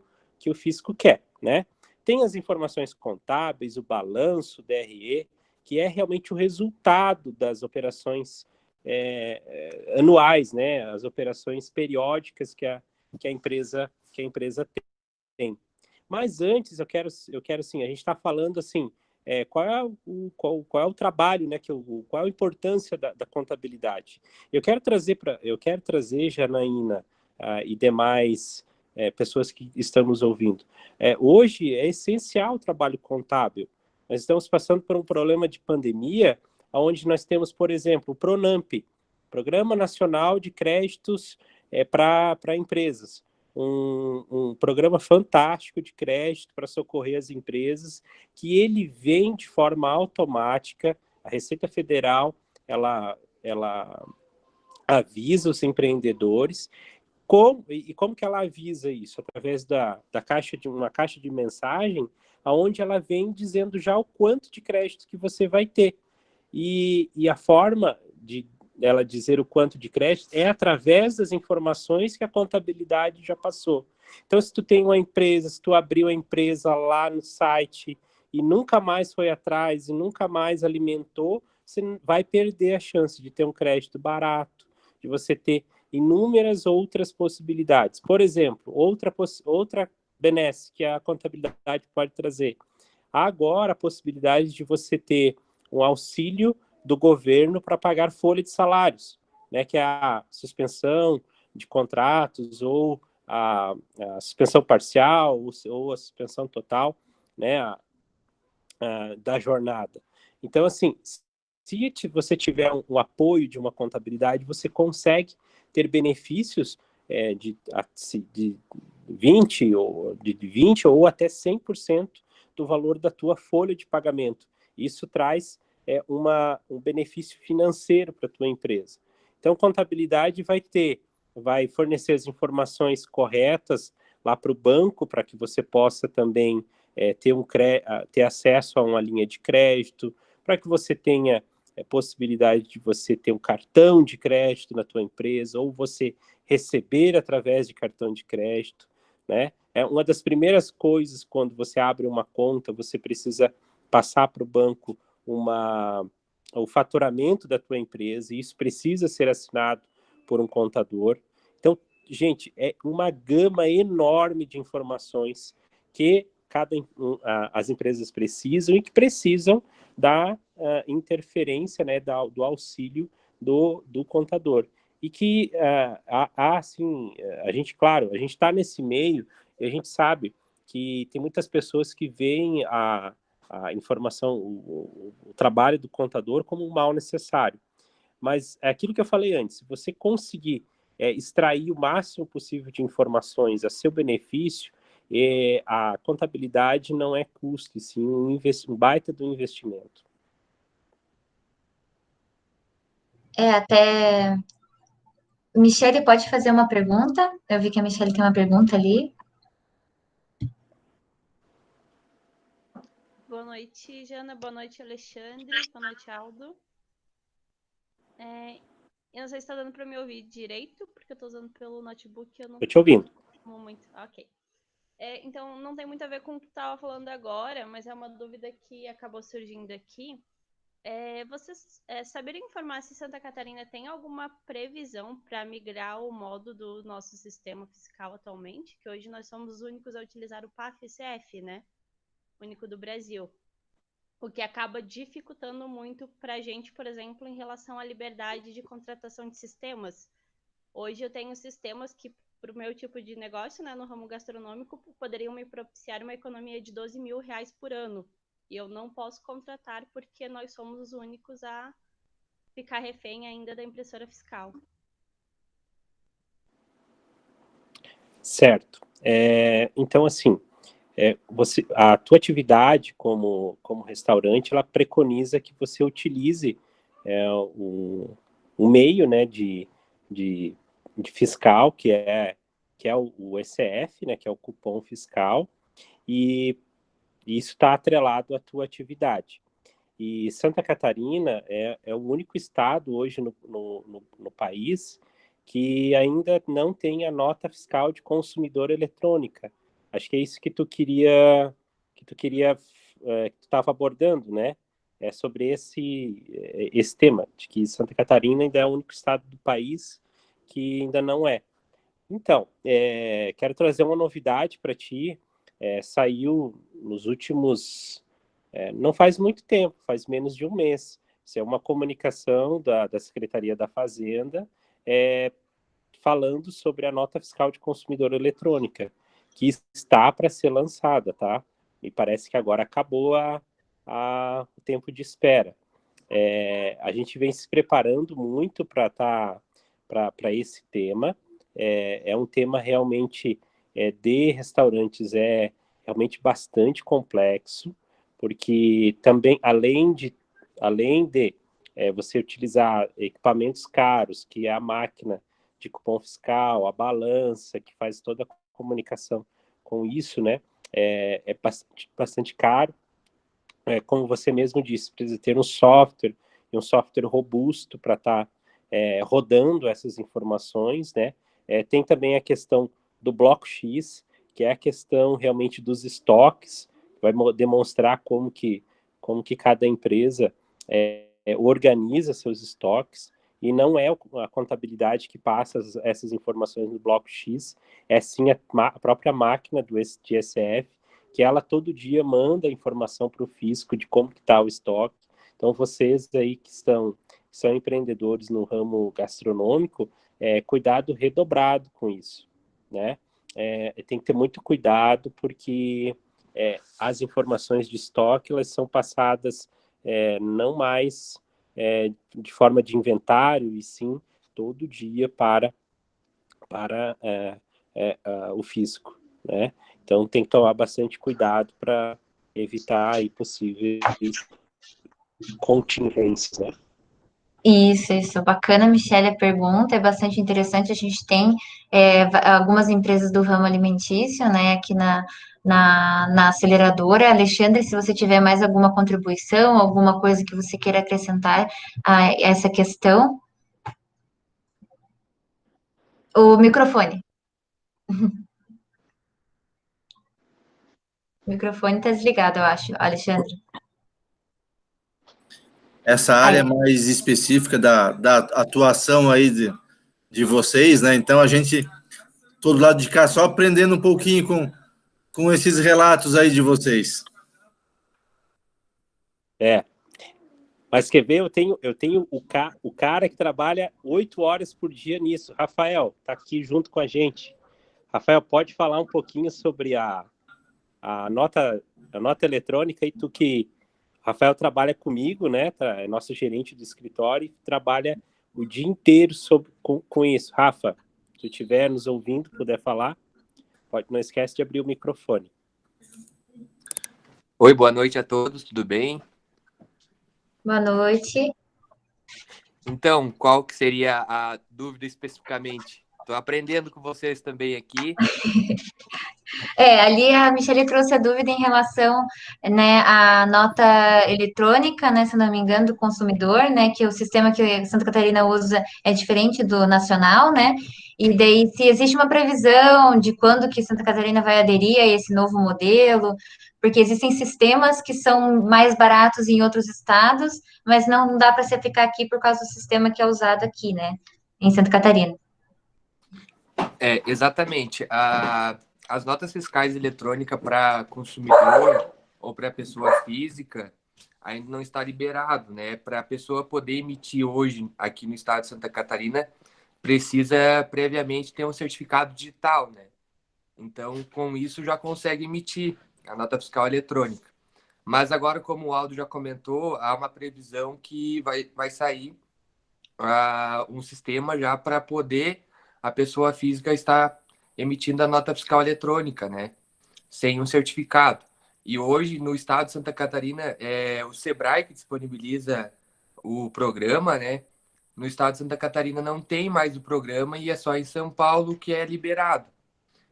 quer, né? Tem as informações contábeis, o balanço, o DRE, que é realmente o resultado das operações anuais, né? As operações periódicas que a empresa tem. Mas antes eu quero assim, a gente está falando assim, qual é o trabalho, né? Qual é a importância da contabilidade? Eu quero trazer, Janaína, e demais pessoas que estamos ouvindo. Hoje é essencial o trabalho contábil. Nós estamos passando por um problema de pandemia, onde nós temos, por exemplo, o PRONAMP, Programa Nacional de Créditos para Empresas. Um programa fantástico de crédito para socorrer as empresas, que ele vem de forma automática. A Receita Federal, ela avisa os empreendedores. Como que ela avisa isso? Através uma caixa de mensagem, onde ela vem dizendo já o quanto de crédito que você vai ter. E a forma de ela dizer o quanto de crédito é através das informações que a contabilidade já passou. Então, se tu tem uma empresa, se tu abriu a empresa lá no site e nunca mais foi atrás e nunca mais alimentou, você vai perder a chance de ter um crédito barato, de você ter inúmeras outras possibilidades. Por exemplo, outra benesse que a contabilidade pode trazer. Há agora a possibilidade de você ter um auxílio do governo para pagar folha de salários, né, que é a suspensão de contratos ou a suspensão parcial ou a suspensão total, né, da jornada. Então, assim, se você tiver um apoio de uma contabilidade, você consegue ter benefícios de 20% ou até 100% do valor da tua folha de pagamento. Isso traz um benefício financeiro para a tua empresa. Então, contabilidade vai fornecer as informações corretas lá para o banco, para que você possa também ter acesso a uma linha de crédito, para que você tenha possibilidade de você ter um cartão de crédito na tua empresa, ou você receber através de cartão de crédito, né? É uma das primeiras coisas quando você abre uma conta, você precisa passar para o banco o faturamento da tua empresa, e isso precisa ser assinado por um contador. Então, gente, é uma gama enorme de informações que as empresas precisam e que precisam da interferência, né, do auxílio do contador. E que, assim, a gente está nesse meio e a gente sabe que tem muitas pessoas que veem a informação, o trabalho do contador como um mal necessário. Mas é aquilo que eu falei antes, se você conseguir extrair o máximo possível de informações a seu benefício, a contabilidade não é custo, e sim um baita do investimento. Até... Michele, pode fazer uma pergunta? Eu vi que a Michele tem uma pergunta ali. Boa noite, Jana. Boa noite, Alexandre. Boa noite, Aldo. Eu não sei se está dando para me ouvir direito, porque eu estou usando pelo notebook. Eu não estou te ouvindo. Muito. Ok. Então, não tem muito a ver com o que tu estava falando agora, mas é uma dúvida que acabou surgindo aqui. Vocês saberiam informar se Santa Catarina tem alguma previsão para migrar o modo do nosso sistema fiscal atualmente? Que hoje nós somos os únicos a utilizar o PAF-CF, né? Único do Brasil. O que acaba dificultando muito para a gente, por exemplo, em relação à liberdade de contratação de sistemas. Hoje eu tenho sistemas que, para o meu tipo de negócio, né, no ramo gastronômico, poderiam me propiciar uma economia de R$12 mil por ano. E eu não posso contratar porque nós somos os únicos a ficar refém ainda da impressora fiscal. Certo. Então, assim, a tua atividade como restaurante, ela preconiza que você utilize um meio, né, de fiscal, que é o ECF, né, que é o cupom fiscal, e isso está atrelado à tua atividade. E Santa Catarina é o único estado hoje no país que ainda não tem a nota fiscal de consumidor eletrônica. Acho que é isso que tu estava abordando, né? É sobre esse tema, de que Santa Catarina ainda é o único estado do país que ainda não é. Então, quero trazer uma novidade para ti. Saiu nos últimos... não faz muito tempo, faz menos de um mês. Isso é uma comunicação da Secretaria da Fazenda, falando sobre a nota fiscal de consumidor eletrônica, que está para ser lançada, tá? Me parece que agora acabou o tempo de espera. A gente vem se preparando muito para esse tema. É um tema realmente de restaurantes, realmente bastante complexo, porque também, além de você utilizar equipamentos caros, que é a máquina de cupom fiscal, a balança, que faz toda a comunicação com isso, né? É bastante caro. Como você mesmo disse, precisa ter um software, e um software robusto para estar rodando essas informações, né? Tem também a questão do bloco X, que é a questão realmente dos estoques, vai demonstrar como que cada empresa organiza seus estoques, e não é a contabilidade que passa essas informações no bloco X, é sim a própria máquina do GSF, que ela todo dia manda informação para o fisco de como está o estoque. Então, vocês aí que são empreendedores no ramo gastronômico, cuidado redobrado com isso, né? Tem que ter muito cuidado, porque as informações de estoque, elas são passadas não mais de forma de inventário, e sim todo dia para o fisco, né? Então tem que tomar bastante cuidado para evitar aí possíveis contingências, né? Isso, bacana, Michelle, a pergunta é bastante interessante. A gente tem algumas empresas do ramo alimentício, né, aqui na aceleradora. Alexandre, se você tiver mais alguma contribuição, alguma coisa que você queira acrescentar a essa questão, o microfone. O microfone está desligado, eu acho, Alexandre. Essa área mais específica da atuação aí de vocês, né? Então, a gente, todo lado de cá, só aprendendo um pouquinho com esses relatos aí de vocês. Mas quer ver, eu tenho o cara que trabalha 8 horas por dia nisso. Rafael, tá aqui junto com a gente. Rafael, pode falar um pouquinho sobre a nota eletrônica, e tu que... Rafael trabalha comigo, né? É nosso gerente do escritório, e trabalha o dia inteiro com isso. Rafa, se tu estiver nos ouvindo, puder falar, não esquece de abrir o microfone. Oi, boa noite a todos, tudo bem? Boa noite. Então, qual que seria a dúvida especificamente? Estou aprendendo com vocês também aqui. Ali a Michelle trouxe a dúvida em relação, né, à nota eletrônica, né, se não me engano, do consumidor, né, que o sistema que Santa Catarina usa é diferente do nacional, né, e daí se existe uma previsão de quando que Santa Catarina vai aderir a esse novo modelo, porque existem sistemas que são mais baratos em outros estados, mas não dá para se aplicar aqui por causa do sistema que é usado aqui, né, em Santa Catarina. Exatamente. As notas fiscais eletrônicas para consumidor ou para pessoa física ainda não está liberado, né? Para a pessoa poder emitir hoje aqui no estado de Santa Catarina, precisa previamente ter um certificado digital, né? Então, com isso, já consegue emitir a nota fiscal eletrônica. Mas agora, como o Aldo já comentou, há uma previsão que vai sair um sistema já para poder a pessoa física estar emitindo a nota fiscal eletrônica, né? sem um certificado. E hoje, no estado de Santa Catarina, é o Sebrae que disponibiliza o programa, né? No estado de Santa Catarina não tem mais o programa e é só em São Paulo que é liberado.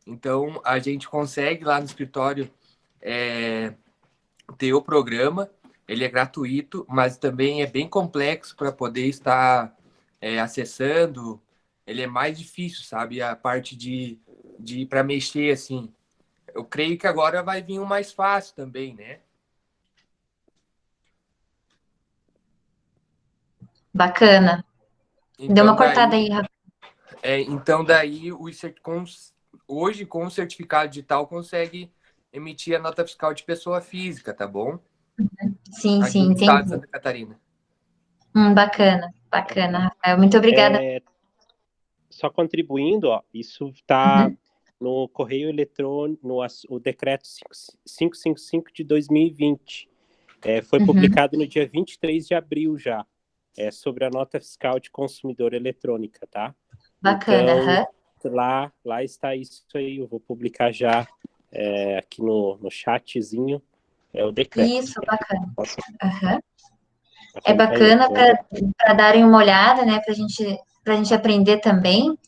Então, a gente consegue lá no escritório ter o programa, ele é gratuito, mas também é bem complexo para poder estar acessando. Ele é mais difícil, sabe? A parte de para mexer, assim. Eu creio que agora vai vir um mais fácil também, né? Bacana. Deu uma cortada aí, Rafa. Então, daí, hoje, com o certificado digital, consegue emitir a nota fiscal de pessoa física, tá bom? Sim, Aqui sim, no estado de entendi. Santa Catarina. Bacana, bacana, Rafael. Muito obrigada. Só contribuindo, ó, isso está no correio eletrônico, o decreto 555 de 2020. Foi publicado no dia 23 de abril já, sobre a nota fiscal de consumidor eletrônica, tá? Bacana. Então, lá está isso aí, eu vou publicar já aqui no chatzinho, o decreto. Isso, bacana. É bacana para darem uma olhada, né, para a gente aprender também.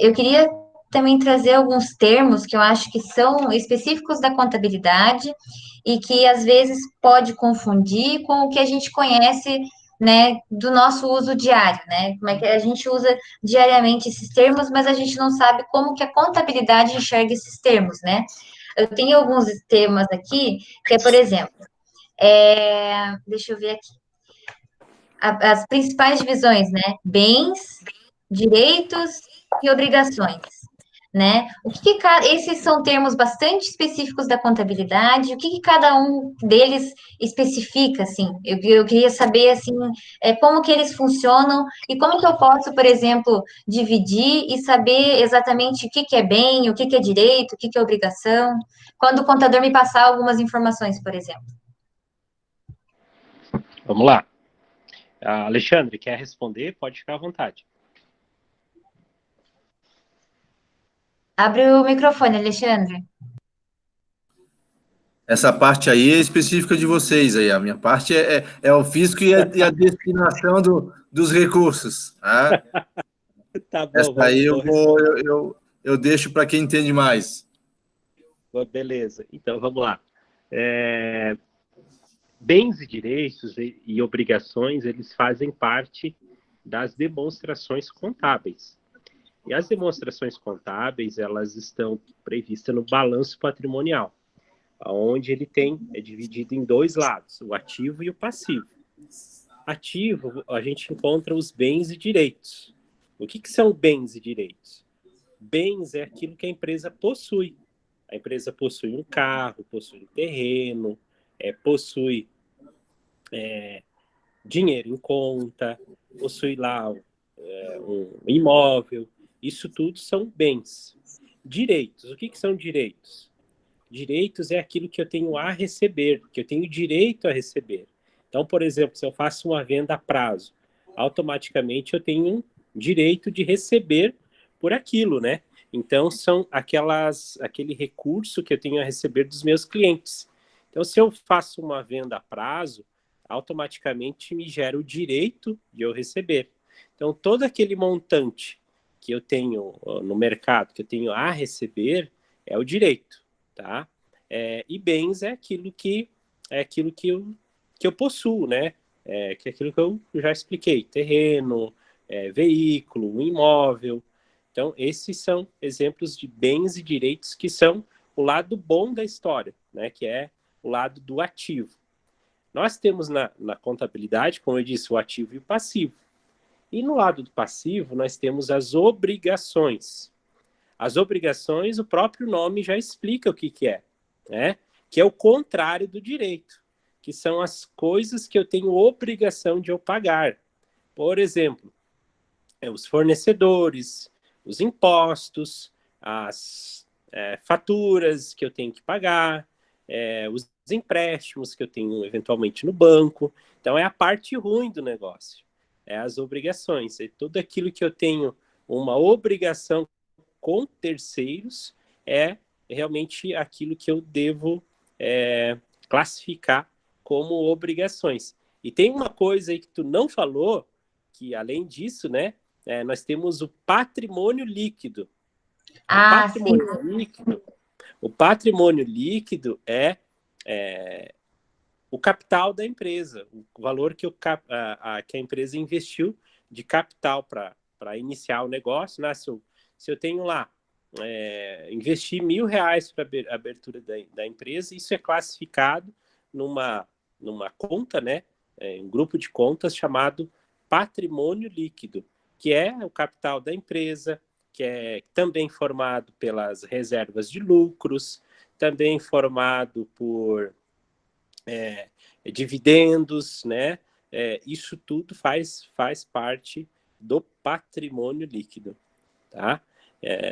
Eu queria também trazer alguns termos que eu acho que são específicos da contabilidade e que às vezes pode confundir com o que a gente conhece, né, do nosso uso diário, né? Como é que a gente usa diariamente esses termos, mas a gente não sabe como que a contabilidade enxerga esses termos, né? Eu tenho alguns temas aqui, que é, por exemplo, deixa eu ver aqui, as principais divisões, né? Bens, direitos e obrigações, né? Esses são termos bastante específicos da contabilidade. O que cada um deles especifica, assim? Eu queria saber, assim, como que eles funcionam e como que eu posso, por exemplo, dividir e saber exatamente o que é bem, o que é direito, o que é obrigação, quando o contador me passar algumas informações, por exemplo. Vamos lá. Alexandre, quer responder? Pode ficar à vontade. Abre o microfone, Alexandre. Essa parte aí é específica de vocês aí. A minha parte é o fisco e a destinação dos recursos. Tá? Tá bom. Essa aí eu deixo para quem entende mais. Beleza. Então, vamos lá. Bens e direitos e obrigações, eles fazem parte das demonstrações contábeis. E as demonstrações contábeis, elas estão previstas no balanço patrimonial, onde ele é dividido em dois lados, o ativo e o passivo. Ativo, a gente encontra os bens e direitos. O que são bens e direitos? Bens é aquilo que a empresa possui. A empresa possui um carro, possui um terreno, possui dinheiro em conta, possui lá um imóvel. Isso tudo são bens. Direitos. O que são direitos? Direitos é aquilo que eu tenho a receber, que eu tenho direito a receber. Então, por exemplo, se eu faço uma venda a prazo, automaticamente eu tenho um direito de receber por aquilo, né? Então, são aquele recurso que eu tenho a receber dos meus clientes. Então, se eu faço uma venda a prazo, automaticamente me gera o direito de eu receber. Então, todo aquele montante que eu tenho no mercado, que eu tenho a receber, é o direito, tá? E bens é aquilo que eu possuo, né? Que é aquilo que eu já expliquei, terreno, veículo, um imóvel. Então, esses são exemplos de bens e direitos que são o lado bom da história, né? Que é o lado do ativo. Nós temos na contabilidade, como eu disse, o ativo e o passivo. E no lado do passivo, nós temos as obrigações. As obrigações, o próprio nome já explica o que é, né? Que é o contrário do direito, que são as coisas que eu tenho obrigação de eu pagar. Por exemplo, os fornecedores, os impostos, as faturas que eu tenho que pagar, os empréstimos que eu tenho eventualmente no banco. Então, é a parte ruim do negócio. As obrigações. É tudo aquilo que eu tenho uma obrigação com terceiros realmente aquilo que eu devo classificar como obrigações. E tem uma coisa aí que tu não falou, que além disso, né, nós temos o patrimônio líquido. O patrimônio líquido é o capital da empresa, o valor que a empresa investiu de capital para iniciar o negócio, né? Se eu tenho lá, investir R$1.000 para a abertura da empresa, isso é classificado numa conta, né? Um grupo de contas chamado patrimônio líquido, que é o capital da empresa, que é também formado pelas reservas de lucros, também formado por dividendos, né? Isso tudo faz parte do patrimônio líquido, tá?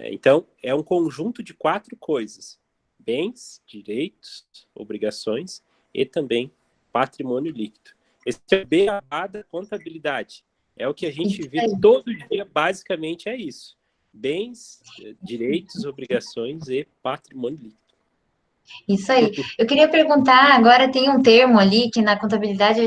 Então, é um conjunto de 4 coisas: bens, direitos, obrigações e também patrimônio líquido. Esse é o beabá da contabilidade. É o que a gente vê todo dia, basicamente é isso: bens, direitos, obrigações e patrimônio líquido. Isso aí. Eu queria perguntar, agora tem um termo ali que na contabilidade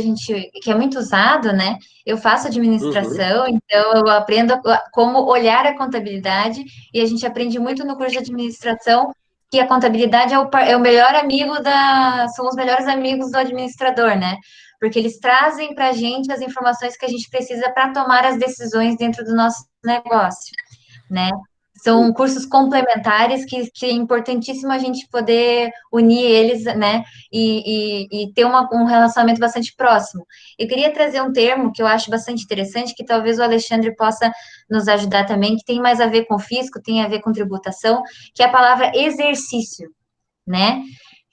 que é muito usado, né? Eu faço administração, então eu aprendo como olhar a contabilidade, e a gente aprende muito no curso de administração que a contabilidade é o melhor amigo são os melhores amigos do administrador, né? Porque eles trazem para a gente as informações que a gente precisa para tomar as decisões dentro do nosso negócio, né? São cursos complementares que é importantíssimo a gente poder unir eles, né? E ter um relacionamento bastante próximo. Eu queria trazer um termo que eu acho bastante interessante, que talvez o Alexandre possa nos ajudar também, que tem mais a ver com fisco, tem a ver com tributação, que é a palavra exercício, né?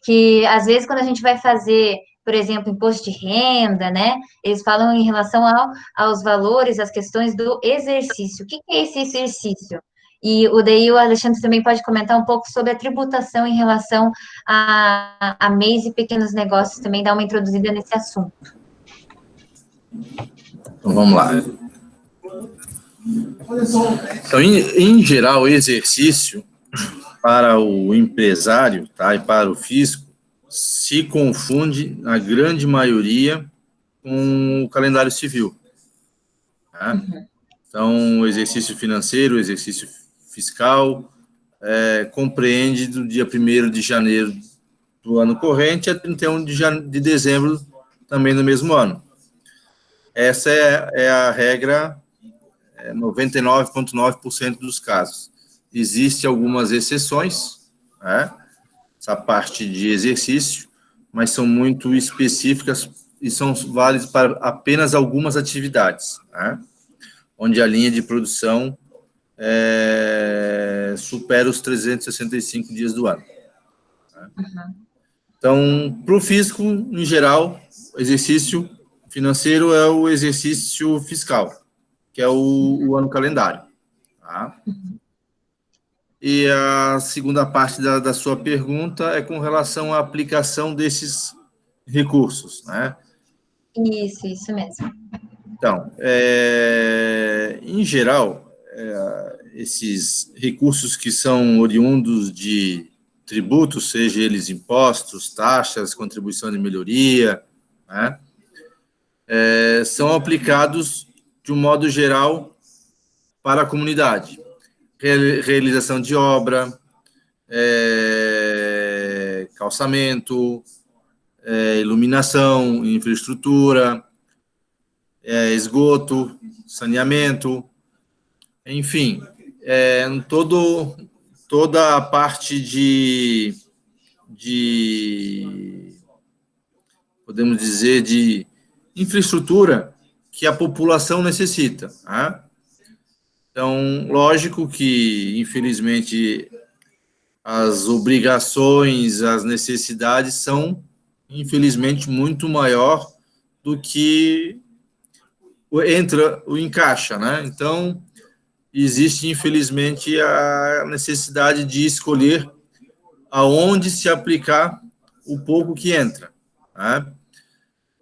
Que às vezes quando a gente vai fazer, por exemplo, imposto de renda, né? Eles falam em relação aos valores, às questões do exercício. O que é esse exercício? E daí o Alexandre também pode comentar um pouco sobre a tributação em relação a MEIs e pequenos negócios, também dar uma introduzida nesse assunto. Então, vamos lá. Então, em geral, o exercício para o empresário, tá, e para o fisco, se confunde, na grande maioria, com o calendário civil. Tá? Então, o exercício financeiro, o exercício fiscal, compreende do dia 1º de janeiro do ano corrente a 31 de dezembro também no mesmo ano. Essa é a regra 99,9% dos casos. Existem algumas exceções, né, essa parte de exercício, mas são muito específicas e são válidas para apenas algumas atividades, né, onde a linha de produção supera os 365 dias do ano. Né. Então, para o fisco, em geral, o exercício financeiro é o exercício fiscal, que é o ano calendário. Tá? E a segunda parte da sua pergunta é com relação à aplicação desses recursos, né? Isso mesmo. Então, em geral, esses recursos que são oriundos de tributos, seja eles impostos, taxas, contribuição de melhoria, né, são aplicados de um modo geral para a comunidade. Realização de obra, calçamento, iluminação, infraestrutura, esgoto, saneamento, enfim, toda a parte de podemos dizer, de infraestrutura que a população necessita. Tá? Então, lógico que, infelizmente, as obrigações, as necessidades são, infelizmente, muito maior do que o encaixa, né? Então, existe, infelizmente, a necessidade de escolher aonde se aplicar o pouco que entra. Né?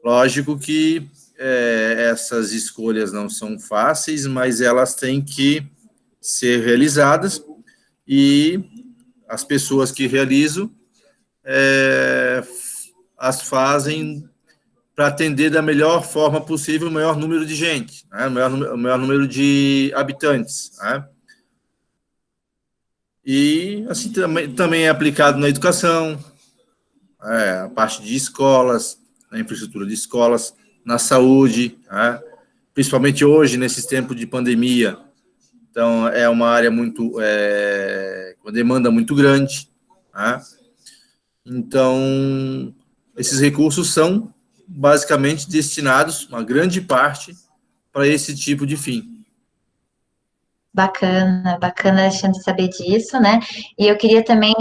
Lógico que essas escolhas não são fáceis, mas elas têm que ser realizadas e as pessoas que realizam as fazem para atender da melhor forma possível o maior número de gente, né? O maior número de habitantes, né? E assim também é aplicado na educação, a parte de escolas, na infraestrutura de escolas, na saúde, né? Principalmente hoje, nesses tempos de pandemia. Então, é uma área uma demanda muito grande, né? Então, esses recursos são basicamente destinados, uma grande parte, para esse tipo de fim. Bacana, bacana, Alexandre, saber disso, né? E eu queria também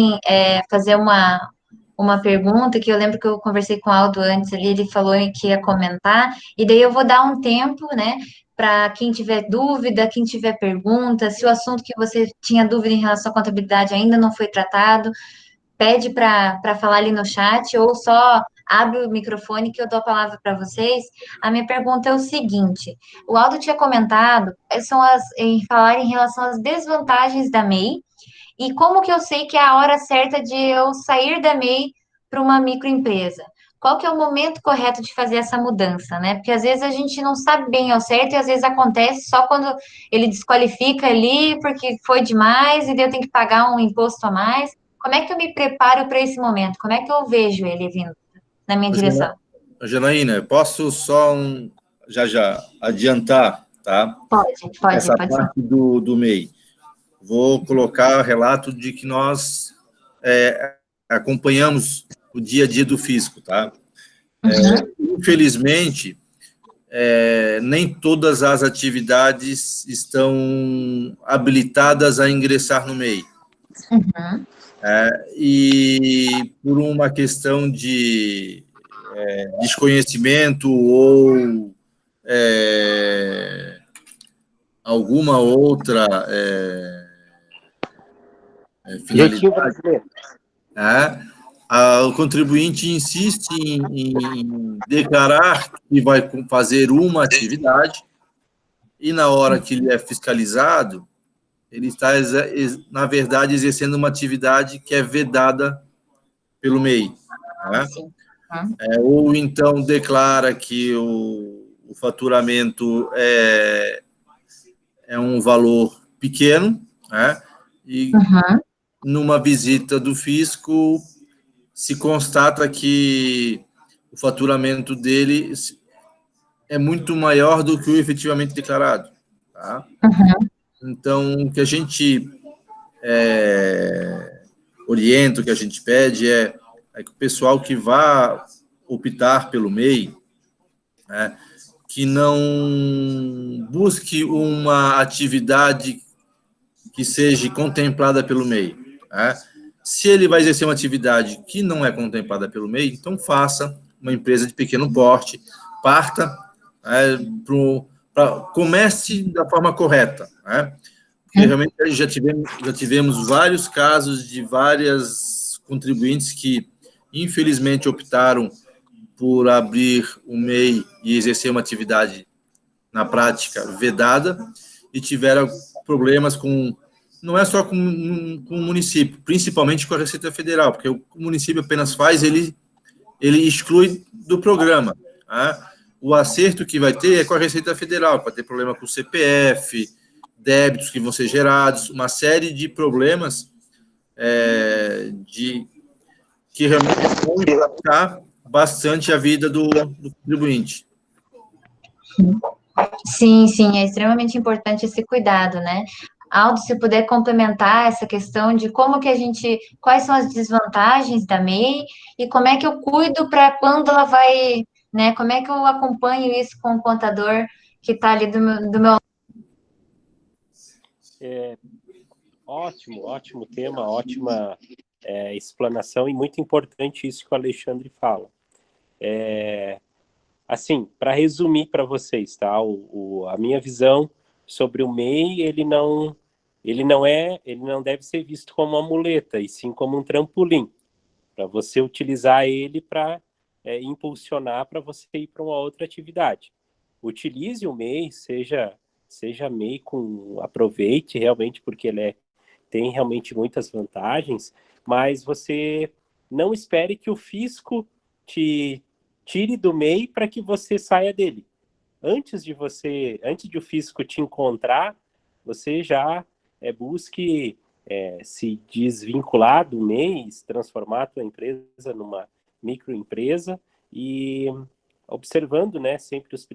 fazer uma pergunta que eu lembro que eu conversei com o Aldo antes ali, ele falou que ia comentar, e daí eu vou dar um tempo, né, para quem tiver dúvida, quem tiver pergunta, se o assunto que você tinha dúvida em relação à contabilidade ainda não foi tratado, pede para falar ali no chat ou só abre o microfone que eu dou a palavra para vocês. A minha pergunta é o seguinte: o Aldo tinha comentado em falar em relação às desvantagens da MEI e como que eu sei que é a hora certa de eu sair da MEI para uma microempresa? Qual que é o momento correto de fazer essa mudança, né? Porque às vezes a gente não sabe bem ao certo e às vezes acontece só quando ele desqualifica ali porque foi demais e daí eu tenho que pagar um imposto a mais. Como é que eu me preparo para esse momento? Como é que eu vejo ele vindo na minha direção? Janaína, posso só já adiantar, tá? Pode Essa ser. parte do MEI. Vou colocar relato de que nós acompanhamos o dia a dia do fisco, tá? Infelizmente, nem todas as atividades estão habilitadas a ingressar no MEI. E por uma questão de desconhecimento ou alguma outra finalidade, o contribuinte insiste em declarar que vai fazer uma atividade e na hora que ele é fiscalizado, ele está, na verdade, exercendo uma atividade que é vedada pelo MEI. Né? Ou então declara que o faturamento é um valor pequeno, né? E numa visita do fisco se constata que o faturamento dele é muito maior do que o efetivamente declarado. Tá? Então, o que a gente orienta, o que a gente pede é que o pessoal que vá optar pelo MEI, né, que não busque uma atividade que seja contemplada pelo MEI. Né? Se ele vai exercer uma atividade que não é contemplada pelo MEI, então faça uma empresa de pequeno porte, parta, comece da forma correta. Né? Porque realmente já tivemos vários casos de várias contribuintes que, infelizmente, optaram por abrir o MEI e exercer uma atividade, na prática, vedada, e tiveram problemas não é só com o município, principalmente com a Receita Federal, porque o município apenas faz, ele exclui do programa. Né? O acerto que vai ter é com a Receita Federal, vai ter problema com o CPF, débitos que vão ser gerados, uma série de problemas que realmente vão impactar bastante a vida do contribuinte. Sim, é extremamente importante esse cuidado, né? Aldo, se puder complementar essa questão de quais são as desvantagens da MEI e como é que eu cuido para quando ela vai, né? Como é que eu acompanho isso com o contador que está ali do meu lado? Ótimo tema, ótima explanação e muito importante isso que o Alexandre fala. Assim, para resumir para vocês, tá? A minha visão sobre o MEI, ele não deve ser visto como uma muleta, e sim como um trampolim, para você utilizar ele para impulsionar para você ir para uma outra atividade. Utilize o MEI, seja MEI aproveite realmente, porque ele é tem realmente muitas vantagens, mas você não espere que o fisco te tire do MEI para que você saia dele. Antes de o fisco te encontrar, você já busque se desvincular do MEI, transformar a tua empresa numa microempresa e observando, né, sempre os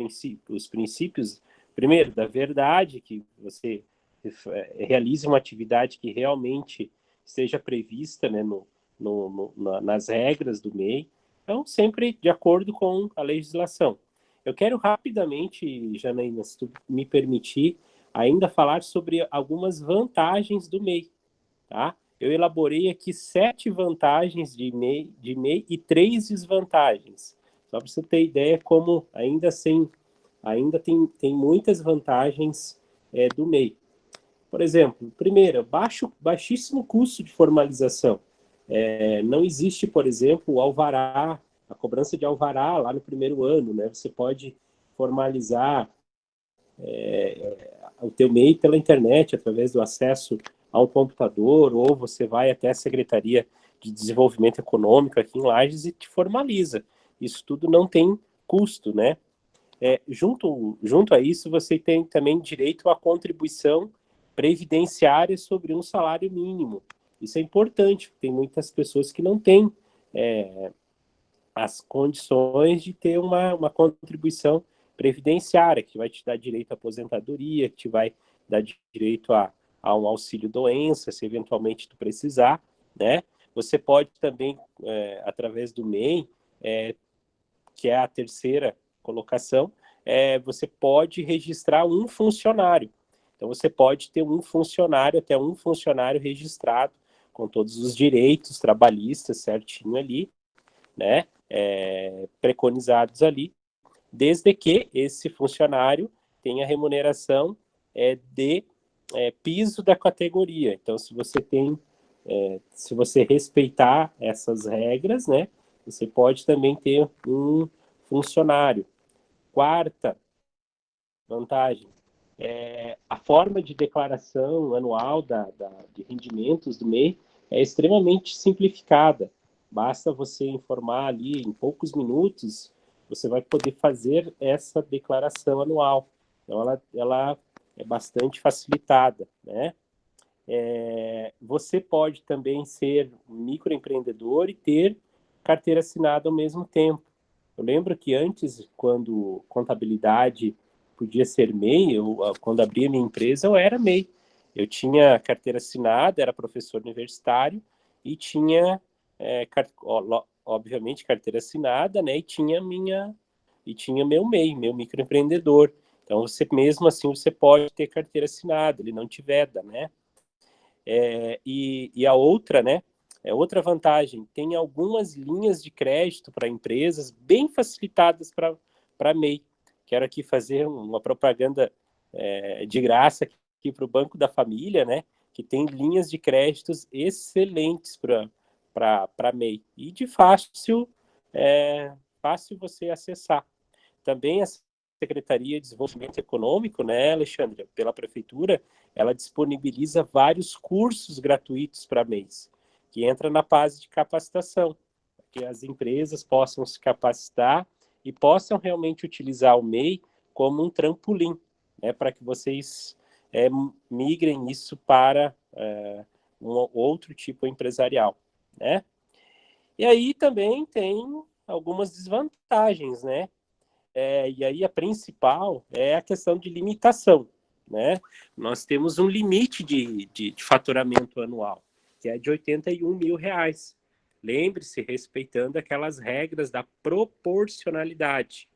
princípios, primeiro, da verdade, que você realize uma atividade que realmente esteja prevista, né, nas regras do MEI, então sempre de acordo com a legislação. Eu quero rapidamente, Janaína, se tu me permitir, ainda falar sobre algumas vantagens do MEI, tá? Eu elaborei aqui 7 vantagens de MEI e 3 desvantagens. Só para você ter ideia como ainda tem muitas vantagens do MEI. Por exemplo, primeiro, baixíssimo custo de formalização. Não existe, por exemplo, o alvará, a cobrança de alvará lá no primeiro ano, né? Você pode formalizar o teu MEI pela internet, através do acesso a um computador, ou você vai até a Secretaria de Desenvolvimento Econômico aqui em Lages e te formaliza. Isso tudo não tem custo, né? Junto a isso, você tem também direito à contribuição previdenciária sobre um salário mínimo. Isso é importante, porque tem muitas pessoas que não têm as condições de ter uma contribuição previdenciária, que vai te dar direito à aposentadoria, que te vai dar direito a um auxílio-doença, se eventualmente tu precisar, né? Você pode também, através do MEI, que é a terceira colocação, você pode registrar um funcionário. Então, você pode ter até um funcionário registrado, com todos os direitos trabalhistas certinho ali, né? Preconizados ali, desde que esse funcionário tenha remuneração de piso da categoria. Então, se você respeitar essas regras, né, você pode também ter um funcionário. Quarta vantagem, a forma de declaração anual de rendimentos do MEI é extremamente simplificada. Basta você informar ali em poucos minutos, você vai poder fazer essa declaração anual. Então, ela é bastante facilitada, né? Você pode também ser microempreendedor e ter carteira assinada ao mesmo tempo. Eu lembro que antes, quando contabilidade podia ser MEI, quando abri a minha empresa, eu era MEI. Eu tinha carteira assinada, era professor universitário e tinha, obviamente, carteira assinada, né? E tinha meu MEI, meu microempreendedor. Então, mesmo assim, você pode ter carteira assinada, ele não te veda, né? E a outra, né? Outra vantagem, tem algumas linhas de crédito para empresas bem facilitadas para MEI. Quero aqui fazer uma propaganda de graça aqui para o Banco da Família, né? Que tem linhas de créditos excelentes para MEI e de fácil você acessar. Também a Secretaria de Desenvolvimento Econômico, né, Alexandre, pela Prefeitura, ela disponibiliza vários cursos gratuitos para MEIs, que entra na fase de capacitação, para que as empresas possam se capacitar e possam realmente utilizar o MEI como um trampolim, né, para que vocês migrem isso para um outro tipo empresarial, né? E aí também tem algumas desvantagens, né? E aí a principal é a questão de limitação, né? Nós temos um limite de faturamento anual, que é de R$81 mil. Lembre-se, respeitando aquelas regras da proporcionalidade,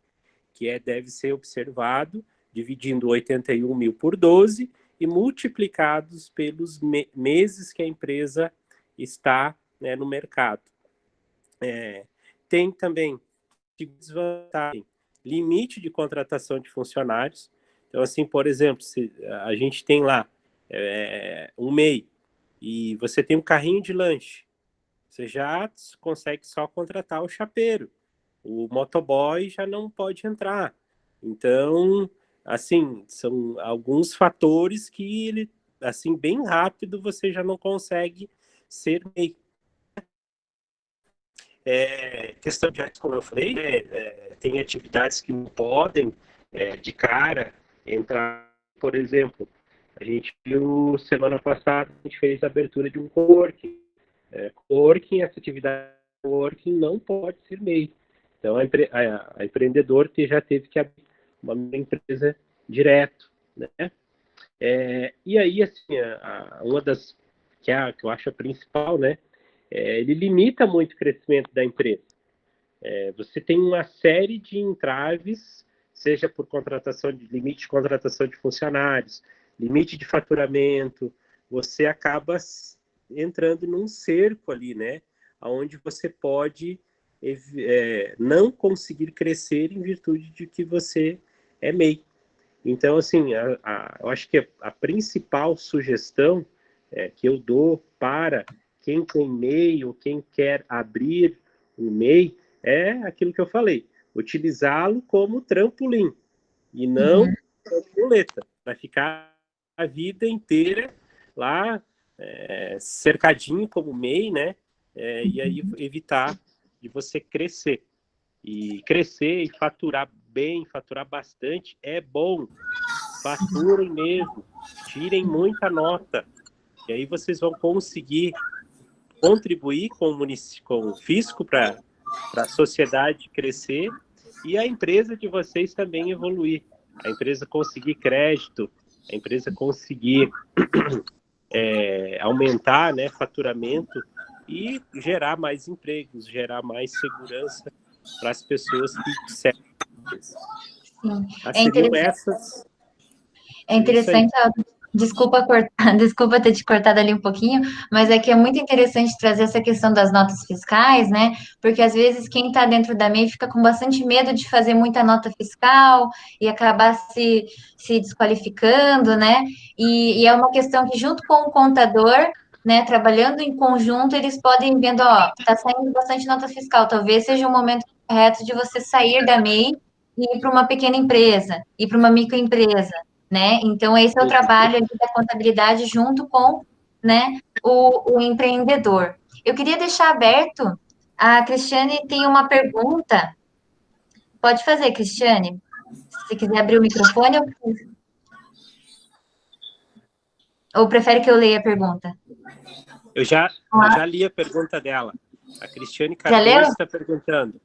que deve ser observado, dividindo 81 mil por 12 e multiplicados pelos meses que a empresa está, né, no mercado. Tem também desvantagem, limite de contratação de funcionários. Então, assim, por exemplo, se a gente tem lá um MEI e você tem um carrinho de lanche, você já consegue só contratar o chapeiro. O motoboy já não pode entrar. Então, assim, são alguns fatores que assim, bem rápido, você já não consegue ser MEI. Questão de arte, como eu falei, tem atividades que não podem, de cara, entrar. Por exemplo, a gente viu semana passada, a gente fez a abertura de um coworking. Coworking, essa atividade de coworking não pode ser MEI. Então, a empreendedor já teve que abrir uma empresa direto, né? E aí, assim, uma das que eu acho a principal, né? Ele limita muito o crescimento da empresa. Você tem uma série de entraves, seja por limite de contratação de funcionários, limite de faturamento, você acaba entrando num cerco ali, né? Onde você pode não conseguir crescer em virtude de que você é MEI. Então, assim, eu acho que a principal sugestão que eu dou para quem tem MEI ou quem quer abrir um MEI é aquilo que eu falei, utilizá-lo como trampolim e não como muleta, para ficar a vida inteira lá cercadinho como MEI, né? E aí evitar de você crescer. E crescer e faturar bem, faturar bastante é bom. Faturem mesmo, tirem muita nota. E aí vocês vão conseguir contribuir com o fisco para a sociedade crescer e a empresa de vocês também evoluir. A empresa conseguir crédito, a empresa conseguir aumentar, né, faturamento e gerar mais empregos, gerar mais segurança para as pessoas que servem. Sim. Seriam essas. É interessante, desculpa desculpa ter te cortado ali um pouquinho, mas é que é muito interessante trazer essa questão das notas fiscais, né? Porque às vezes quem está dentro da MEI fica com bastante medo de fazer muita nota fiscal e acabar se desqualificando, né? E é uma questão que, junto com o contador, né, trabalhando em conjunto, eles podem ir vendo, ó, tá saindo bastante nota fiscal, talvez seja o momento correto de você sair da MEI e ir para uma pequena empresa, ir para uma microempresa, né? Então, esse é o trabalho ali da contabilidade junto com, né, o empreendedor. Eu queria deixar aberto, a Cristiane tem uma pergunta. Pode fazer, Cristiane. Se quiser abrir o microfone, ou prefere que eu leia a pergunta? Eu já li a pergunta dela. A Cristiane Já leu? Cardoso está perguntando.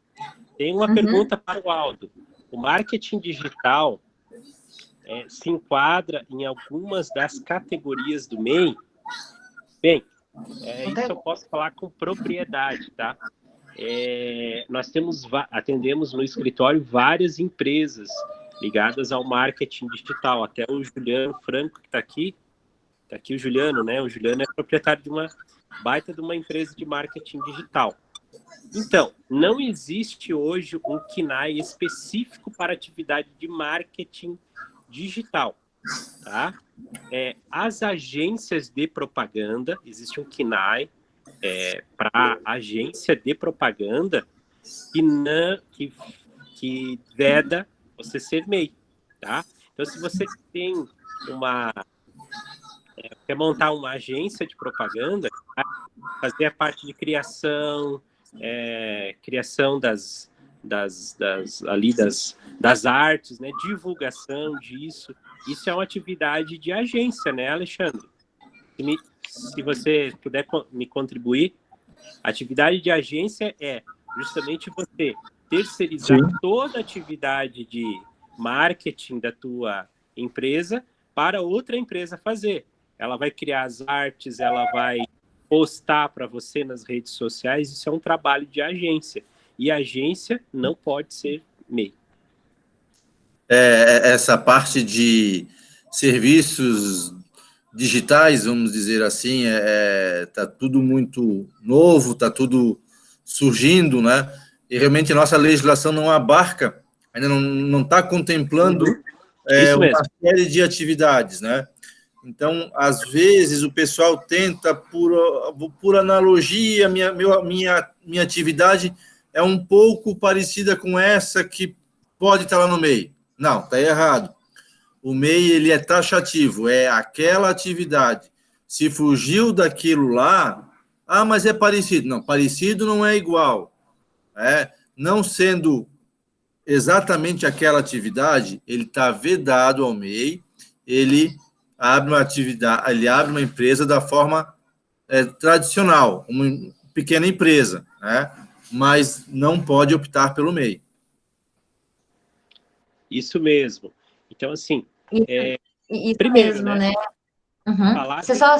Tem uma pergunta para o Aldo. O marketing digital se enquadra em algumas das categorias do MEI? Bem, isso eu posso falar com propriedade, tá? Nós atendemos no escritório várias empresas ligadas ao marketing digital. Até o Juliano Franco, que está aqui o Juliano, né? O Juliano é proprietário de uma baita de uma empresa de marketing digital. Então, não existe hoje um KNAI específico para atividade de marketing digital, tá? As agências de propaganda, existe um KNAI para agência de propaganda que veda você ser MEI, tá? Então, se você tem quer montar uma agência de propaganda, fazer a parte de criação das artes, né? Divulgação disso. Isso é uma atividade de agência, né, Alexandre? Se você puder me contribuir, a atividade de agência é justamente você terceirizar toda a atividade de marketing da tua empresa para outra empresa fazer. Ela vai criar as artes, ela vai postar para você nas redes sociais. Isso é um trabalho de agência. E a agência não pode ser MEI. Essa parte de serviços digitais, vamos dizer assim, tá tudo muito novo, está tudo surgindo, né? E realmente a nossa legislação não abarca, ainda não está contemplando uma série de atividades, né? Então, às vezes, o pessoal tenta, por analogia, minha atividade é um pouco parecida com essa que pode estar lá no meio. Não, está errado. O MEI, ele é taxativo, é aquela atividade. Se fugiu daquilo lá, mas é parecido. Não, parecido não é igual. Não sendo exatamente aquela atividade, ele está vedado ao MEI, ele abre uma atividade, ele abre uma empresa da forma tradicional, uma pequena empresa, mas não pode optar pelo MEI. Isso mesmo. Então, assim, Isso primeiro, mesmo, né? Você só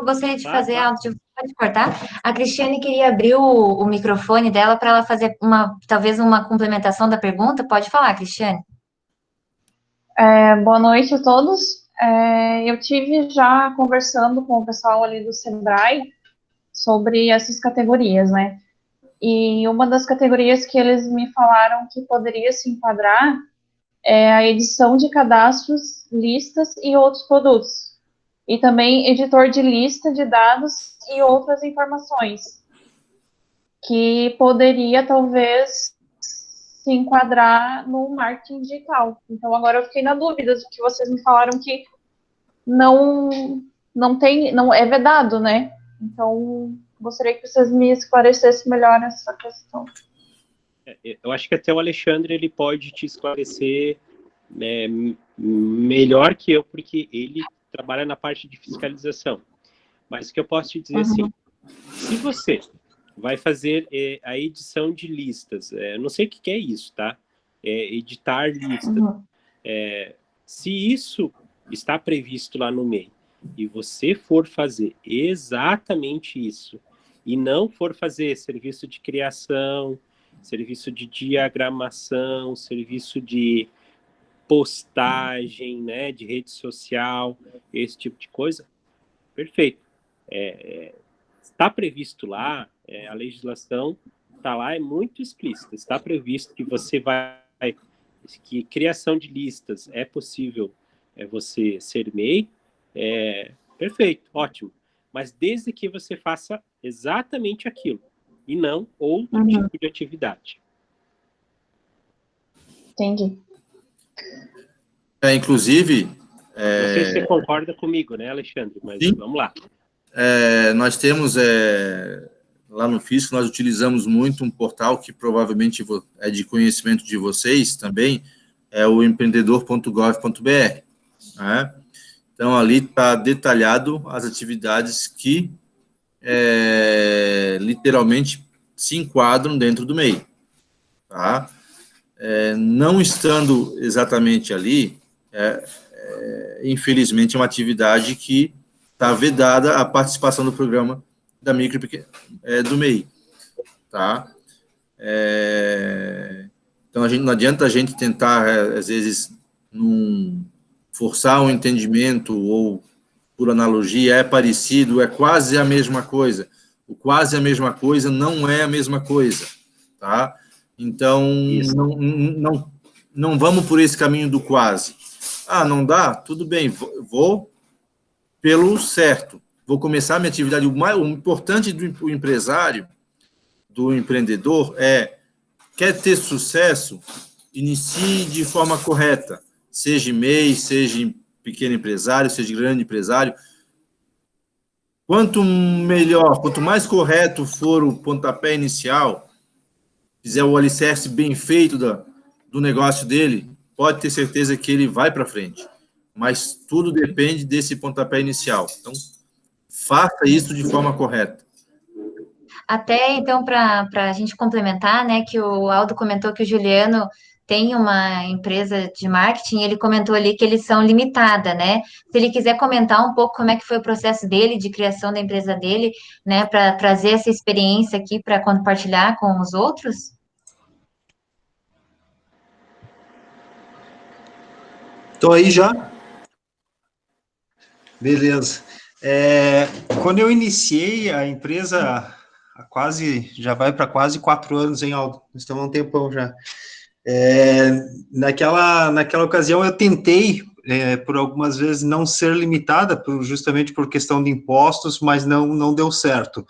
gostaria de fazer algo, pode cortar? A Cristiane queria abrir o microfone dela para ela fazer talvez uma complementação da pergunta. Pode falar, Cristiane. Boa noite a todos. Eu tive já conversando com o pessoal ali do Sebrae sobre essas categorias, né? E uma das categorias que eles me falaram que poderia se enquadrar é a edição de cadastros, listas e outros produtos. E também editor de lista de dados e outras informações, que poderia, talvez, se enquadrar no marketing digital. Então, agora eu fiquei na dúvida do que vocês me falaram que não é vedado, né? Então, gostaria que vocês me esclarecessem melhor essa questão. Eu acho que até o Alexandre ele pode te esclarecer melhor que eu, porque ele trabalha na parte de fiscalização. Mas o que eu posso te dizer assim, se você vai fazer a edição de listas, não sei o que é isso, tá? Editar listas. Se isso está previsto lá no MEI, e você for fazer exatamente isso, e não for fazer serviço de criação, serviço de diagramação, serviço de postagem, né, de rede social, esse tipo de coisa, perfeito. Está previsto lá, a legislação está lá, é muito explícita, está previsto que você que criação de listas é possível você ser MEI, perfeito, ótimo, mas desde que você faça exatamente aquilo, e não outro tipo de atividade. Entendi. Inclusive... Não sei se você concorda comigo, né, Alexandre? Mas sim. Vamos lá. Nós temos, lá no Fisco, nós utilizamos muito um portal que provavelmente é de conhecimento de vocês também, é o empreendedor.gov.br. Né? Então, ali está detalhado as atividades que literalmente se enquadram dentro do MEI. Tá? Não estando exatamente ali, infelizmente, é uma atividade que está vedada a participação do programa da micro do MEI. Tá? Então, não adianta a gente tentar, às vezes, forçar um entendimento ou, por analogia, é parecido, é quase a mesma coisa. O quase a mesma coisa não é a mesma coisa. Tá? Então, não vamos por esse caminho do quase. Não dá? Tudo bem, vou pelo certo. Vou começar a minha atividade. O importante do empresário, do empreendedor, quer ter sucesso, inicie de forma correta. Seja MEI, seja pequeno empresário, seja grande empresário. Quanto melhor, quanto mais correto for o pontapé inicial, fizer o alicerce bem feito do negócio dele, pode ter certeza que ele vai para frente. Mas tudo depende desse pontapé inicial. Então, faça isso de forma correta. Até, então, para a gente complementar, né, que o Aldo comentou que o Juliano tem uma empresa de marketing, ele comentou ali que eles são limitada, né? Se ele quiser comentar um pouco como é que foi o processo dele, de criação da empresa dele, né, para trazer essa experiência aqui para compartilhar com os outros. Estou aí já? Beleza. Quando eu iniciei a empresa, já vai para quase 4 anos, hein, Aldo? Estamos há um tempão já. Naquela ocasião, eu tentei, por algumas vezes, não ser limitada, justamente por questão de impostos, mas não deu certo.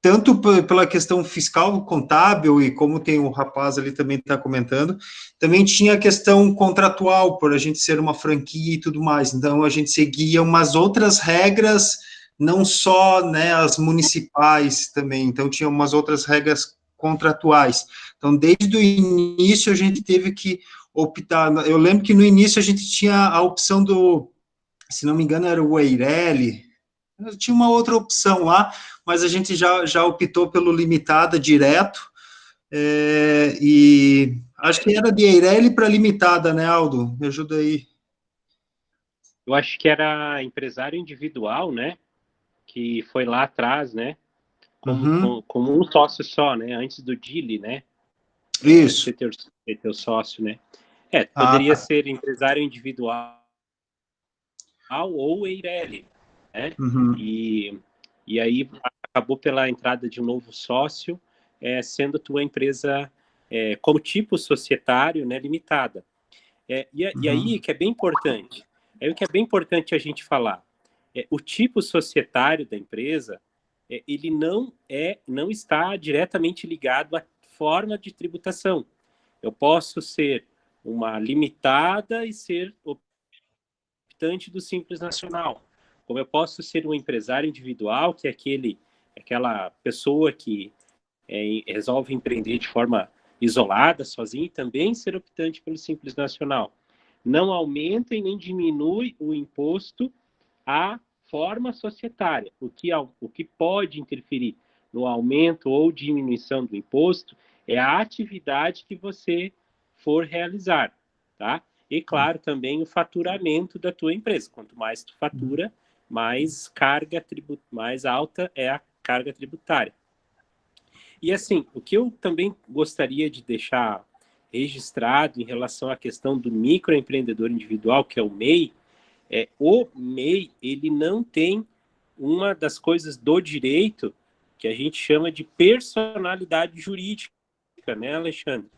tanto pela questão fiscal, contábil, e como tem o rapaz ali também está comentando, também tinha a questão contratual, por a gente ser uma franquia e tudo mais. Então, a gente seguia umas outras regras, não só, né, as municipais também. Então, tinha umas outras regras contratuais. Então, desde o início, a gente teve que optar. Eu lembro que no início a gente tinha a opção do, se não me engano, era o Eireli, tinha uma outra opção lá, mas a gente já optou pelo limitada direto, e acho que era de Eireli para limitada, né, Aldo? Me ajuda aí. Eu acho que era empresário individual, né? Que foi lá atrás, né? Como um sócio só, né? Antes do DILI, né? Isso. Você ter teu sócio, né? Poderia ser empresário individual ou Eireli, né? E aí acabou pela entrada de um novo sócio, sendo tua empresa como tipo societário, né, limitada. E aí que é bem importante. O que é bem importante a gente falar. O tipo societário da empresa, ele não está diretamente ligado à forma de tributação. Eu posso ser uma limitada e ser optante do Simples Nacional. Como eu posso ser um empresário individual, que é aquela pessoa que resolve empreender de forma isolada, sozinha, e também ser optante pelo Simples Nacional. Não aumenta e nem diminui o imposto à forma societária. O que pode interferir no aumento ou diminuição do imposto é a atividade que você for realizar, tá? E, claro, também o faturamento da tua empresa. Quanto mais tu fatura, mais alta é a carga tributária. E, assim, o que eu também gostaria de deixar registrado em relação à questão do microempreendedor individual, que é o MEI, o MEI, ele não tem uma das coisas do direito que a gente chama de personalidade jurídica, né, Alexandre?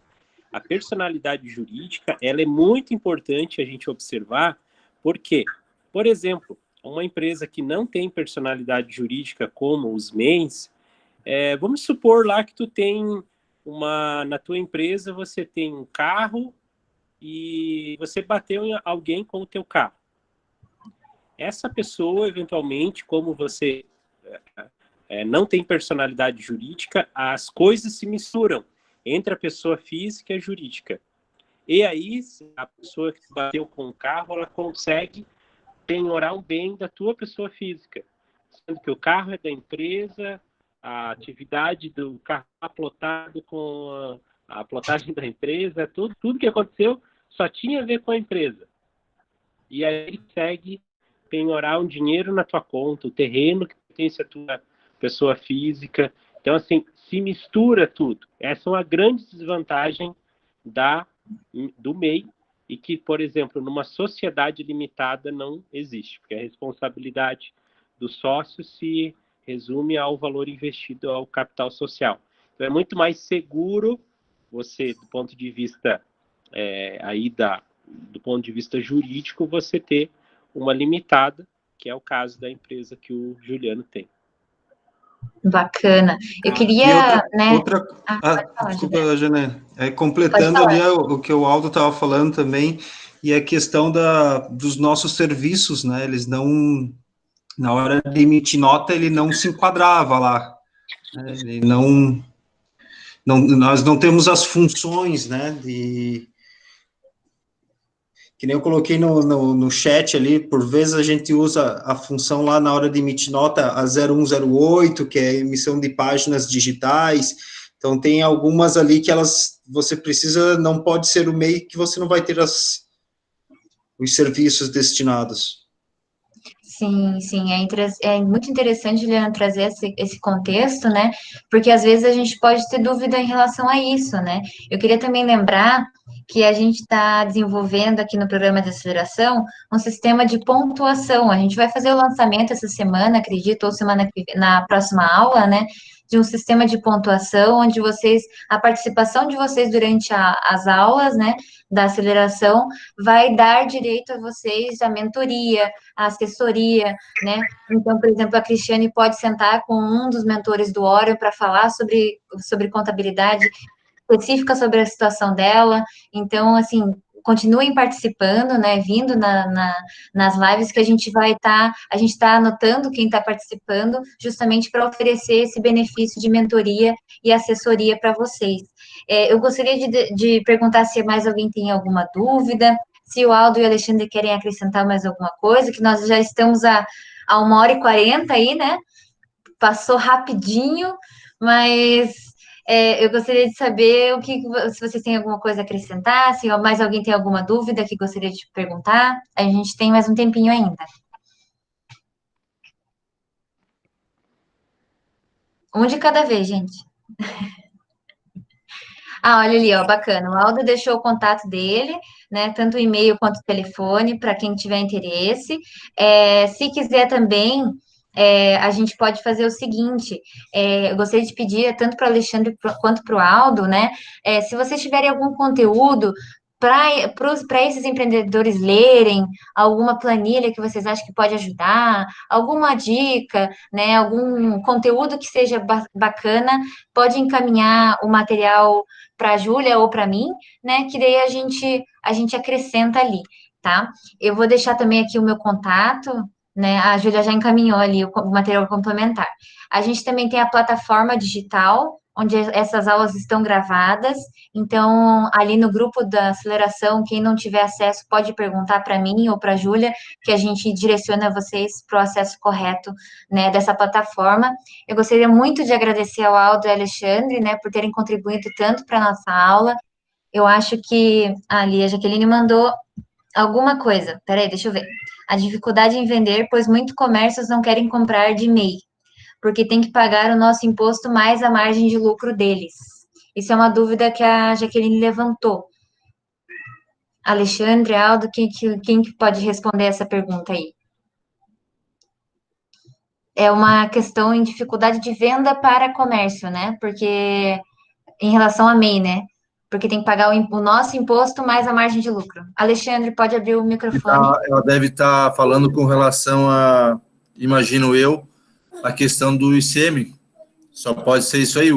A personalidade jurídica, ela é muito importante a gente observar, porque, por exemplo, uma empresa que não tem personalidade jurídica como os MEIs, vamos supor lá que tu tem na tua empresa você tem um carro e você bateu em alguém com o teu carro. Essa pessoa, eventualmente, como você não tem personalidade jurídica, as coisas se misturam entre a pessoa física e a jurídica. E aí, a pessoa que bateu com o carro, ela consegue penhorar um bem da tua pessoa física, sendo que o carro é da empresa, a atividade do carro plotado com a plotagem da empresa, tudo que aconteceu só tinha a ver com a empresa. E aí ele consegue penhorar um dinheiro na tua conta, o terreno que pertence à tua pessoa física. Então, assim, se mistura tudo. Essa é uma grande desvantagem do MEI e que, por exemplo, numa sociedade limitada não existe, porque a responsabilidade do sócio se resume ao valor investido ao capital social. Então, é muito mais seguro você, do ponto de vista do ponto de vista jurídico, você ter uma limitada, que é o caso da empresa que o Juliano tem. Bacana. Eu queria, desculpa, Janine. Completando ali o que o Aldo estava falando também, e a questão dos nossos serviços, né? Eles não, na hora de emitir nota, ele não se enquadrava lá. Ele nós não temos as funções, né? Que nem eu coloquei no chat ali, por vezes a gente usa a função lá na hora de emitir nota, a 0108, que é a emissão de páginas digitais. Então, tem algumas ali que você precisa, não pode ser o MEI que você não vai ter os serviços destinados. Sim, sim, é muito interessante, Juliana, trazer esse contexto, né? Porque às vezes a gente pode ter dúvida em relação a isso, né? Eu queria também lembrar que a gente está desenvolvendo aqui no programa de aceleração um sistema de pontuação. A gente vai fazer o lançamento essa semana, acredito, ou na próxima aula, né? de um sistema de pontuação, onde a participação de vocês durante as aulas, né, da aceleração, vai dar direito a vocês a mentoria, a assessoria, né? Então, por exemplo, a Cristiane pode sentar com um dos mentores do Oreo para falar sobre contabilidade específica sobre a situação dela. Então, assim, continuem participando, né, vindo nas lives que a gente a gente está anotando quem está participando, justamente para oferecer esse benefício de mentoria e assessoria para vocês. Eu gostaria de perguntar se mais alguém tem alguma dúvida, se o Aldo e o Alexandre querem acrescentar mais alguma coisa, que nós já estamos a 1h40 aí, né? Passou rapidinho, mas eu gostaria de saber se vocês têm alguma coisa a acrescentar, se mais alguém tem alguma dúvida que gostaria de perguntar. A gente tem mais um tempinho ainda. Um de cada vez, gente. Olha ali, ó, bacana. O Aldo deixou o contato dele, né? Tanto o e-mail quanto o telefone, para quem tiver interesse. Se quiser também, a gente pode fazer o seguinte: eu gostaria de pedir, tanto para o Alexandre quanto para o Aldo, né? Se vocês tiverem algum conteúdo para esses empreendedores lerem, alguma planilha que vocês acham que pode ajudar, alguma dica, né? Algum conteúdo que seja bacana, pode encaminhar o material para a Júlia ou para mim, né? Que daí a gente acrescenta ali, tá? Eu vou deixar também aqui o meu contato, né? A Júlia já encaminhou ali o material complementar. A gente também tem a plataforma digital, onde essas aulas estão gravadas. Então, ali no grupo da aceleração, quem não tiver acesso pode perguntar para mim ou para a Júlia, que a gente direciona vocês para o acesso correto, né, dessa plataforma. Eu gostaria muito de agradecer ao Aldo e ao Alexandre, né, por terem contribuído tanto para a nossa aula. Eu acho que ali a Jaqueline mandou alguma coisa. Peraí, deixa eu ver. A dificuldade em vender, pois muitos comércios não querem comprar de MEI, porque tem que pagar o nosso imposto mais a margem de lucro deles. Isso é uma dúvida que a Jaqueline levantou. Alexandre, Aldo, quem que pode responder essa pergunta aí? É uma questão em dificuldade de venda para comércio, né? Porque, em relação a MEI, né? Porque tem que pagar o nosso imposto mais a margem de lucro. Alexandre, pode abrir o microfone. Ela deve estar falando com relação a, imagino eu, a questão do ICM. Só pode ser isso aí,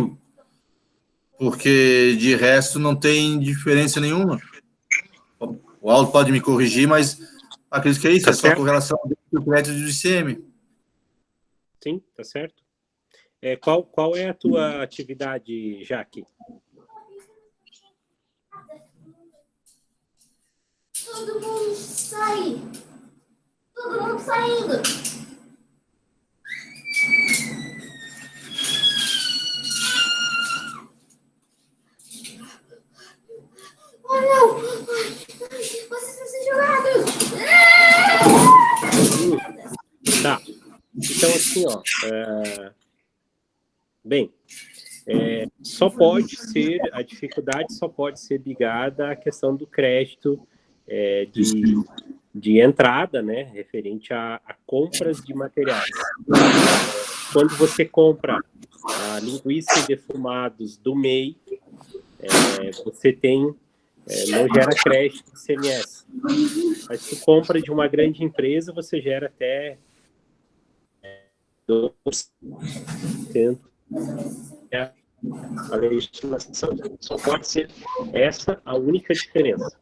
porque de resto não tem diferença nenhuma. O Aldo pode me corrigir, mas acredito que é isso, Tá é só certo. com relação ao crédito do ICM. Sim, tá certo. Qual é a tua atividade, Jaque? Todo mundo sai! Todo mundo saindo! Oh, não! Ai, vocês vão ser jogados! Tá. Então, assim, ó. Bem, a dificuldade só pode ser ligada à questão do crédito de entrada, né, referente a compras de materiais. Quando você compra a linguiça e defumados do MEI, você tem, não gera crédito de ICMS. Mas se compra de uma grande empresa, você gera até 2%. A legislação só pode ser essa a única diferença.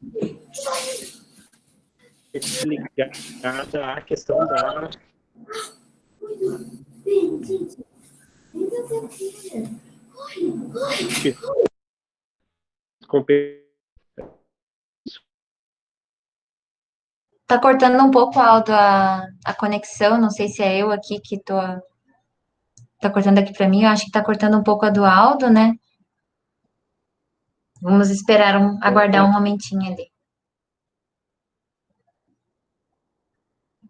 Ligada à questão da Tá cortando um pouco, Aldo, a conexão. Não sei se é eu aqui que tô. Tá cortando aqui para mim. Eu acho que tá cortando um pouco a do Aldo, né? Vamos esperar, aguardar um momentinho ali.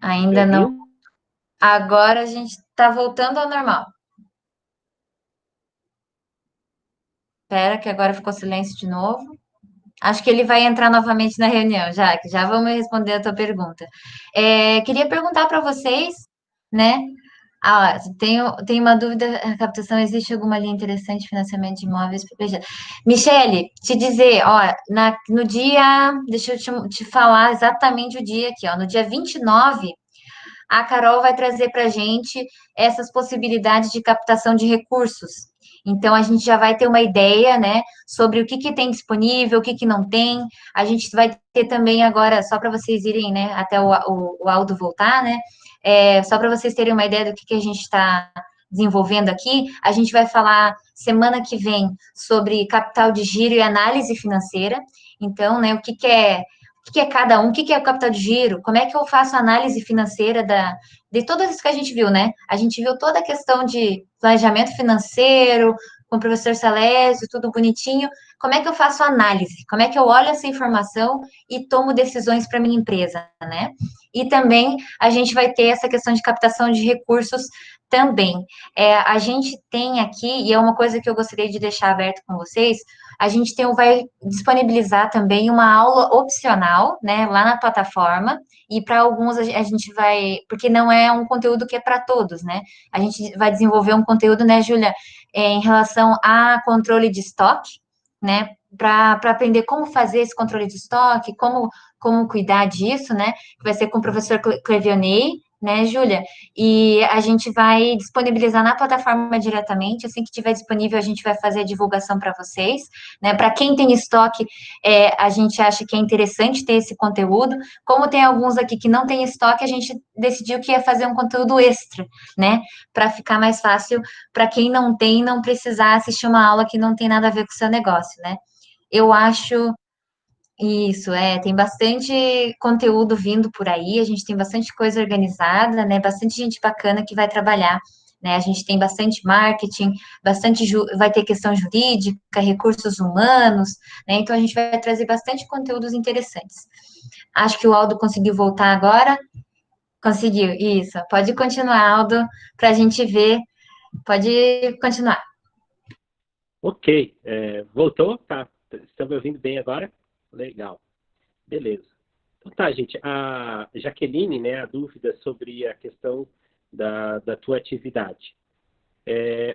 Ainda não. Agora a gente tá voltando ao normal. Espera, que agora ficou silêncio de novo. Acho que ele vai entrar novamente na reunião, já vamos responder a tua pergunta. Queria perguntar para vocês, né? Tenho uma dúvida, a captação, existe alguma linha interessante de financiamento de imóveis privilegiados? Michele, te dizer, ó, no dia, deixa eu te falar exatamente o dia aqui, ó, no dia 29, a Carol vai trazer para a gente essas possibilidades de captação de recursos. Então, a gente já vai ter uma ideia, né, sobre o que tem disponível, o que não tem. A gente vai ter também agora, só para vocês irem, né, até o Aldo voltar, né, só para vocês terem uma ideia do que a gente está desenvolvendo aqui, a gente vai falar semana que vem sobre capital de giro e análise financeira. Então, né, o que é cada um, o que é o capital de giro, como é que eu faço a análise financeira de tudo isso que a gente viu, né? A gente viu toda a questão de planejamento financeiro, com o professor Salésio, tudo bonitinho. Como é que eu faço a análise? Como é que eu olho essa informação e tomo decisões para minha empresa, né? E também a gente vai ter essa questão de captação de recursos também. A gente tem aqui, e é uma coisa que eu gostaria de deixar aberto com vocês, a gente vai disponibilizar também uma aula opcional, né, lá na plataforma, e para alguns a gente vai, porque não é um conteúdo que é para todos, né, a gente vai desenvolver um conteúdo, né, Júlia, em relação a controle de estoque, né, para aprender como fazer esse controle de estoque, como cuidar disso, né, que vai ser com o professor Clevionei, né, Júlia? E a gente vai disponibilizar na plataforma diretamente, assim que tiver disponível, a gente vai fazer a divulgação para vocês, né? Para quem tem estoque, a gente acha que é interessante ter esse conteúdo. Como tem alguns aqui que não tem estoque, a gente decidiu que ia fazer um conteúdo extra, né? Para ficar mais fácil para quem não tem, não precisar assistir uma aula que não tem nada a ver com o seu negócio, né? Eu acho isso, tem bastante conteúdo vindo por aí, a gente tem bastante coisa organizada, né, bastante gente bacana que vai trabalhar, né, a gente tem bastante marketing, vai ter questão jurídica, recursos humanos, né, então a gente vai trazer bastante conteúdos interessantes. Acho que o Aldo conseguiu voltar agora. Conseguiu, isso. Pode continuar, Aldo, para a gente ver. Pode continuar. Ok, voltou? Tá. Estão me ouvindo bem agora? Legal. Beleza. Então tá, gente. A Jaqueline, né, a dúvida sobre a questão da tua atividade.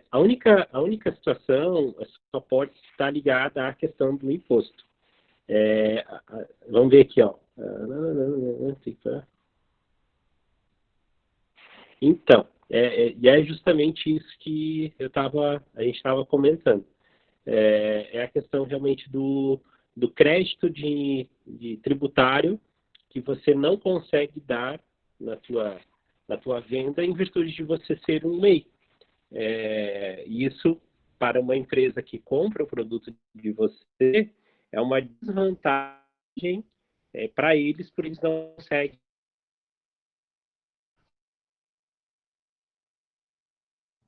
A única situação só pode estar ligada à questão do imposto. Vamos ver aqui, ó. Então, e é justamente isso que a gente estava comentando. É a questão realmente do crédito de tributário que você não consegue dar na tua venda em virtude de você ser um MEI. Isso, para uma empresa que compra o produto de você, é uma desvantagem para eles, por eles não conseguem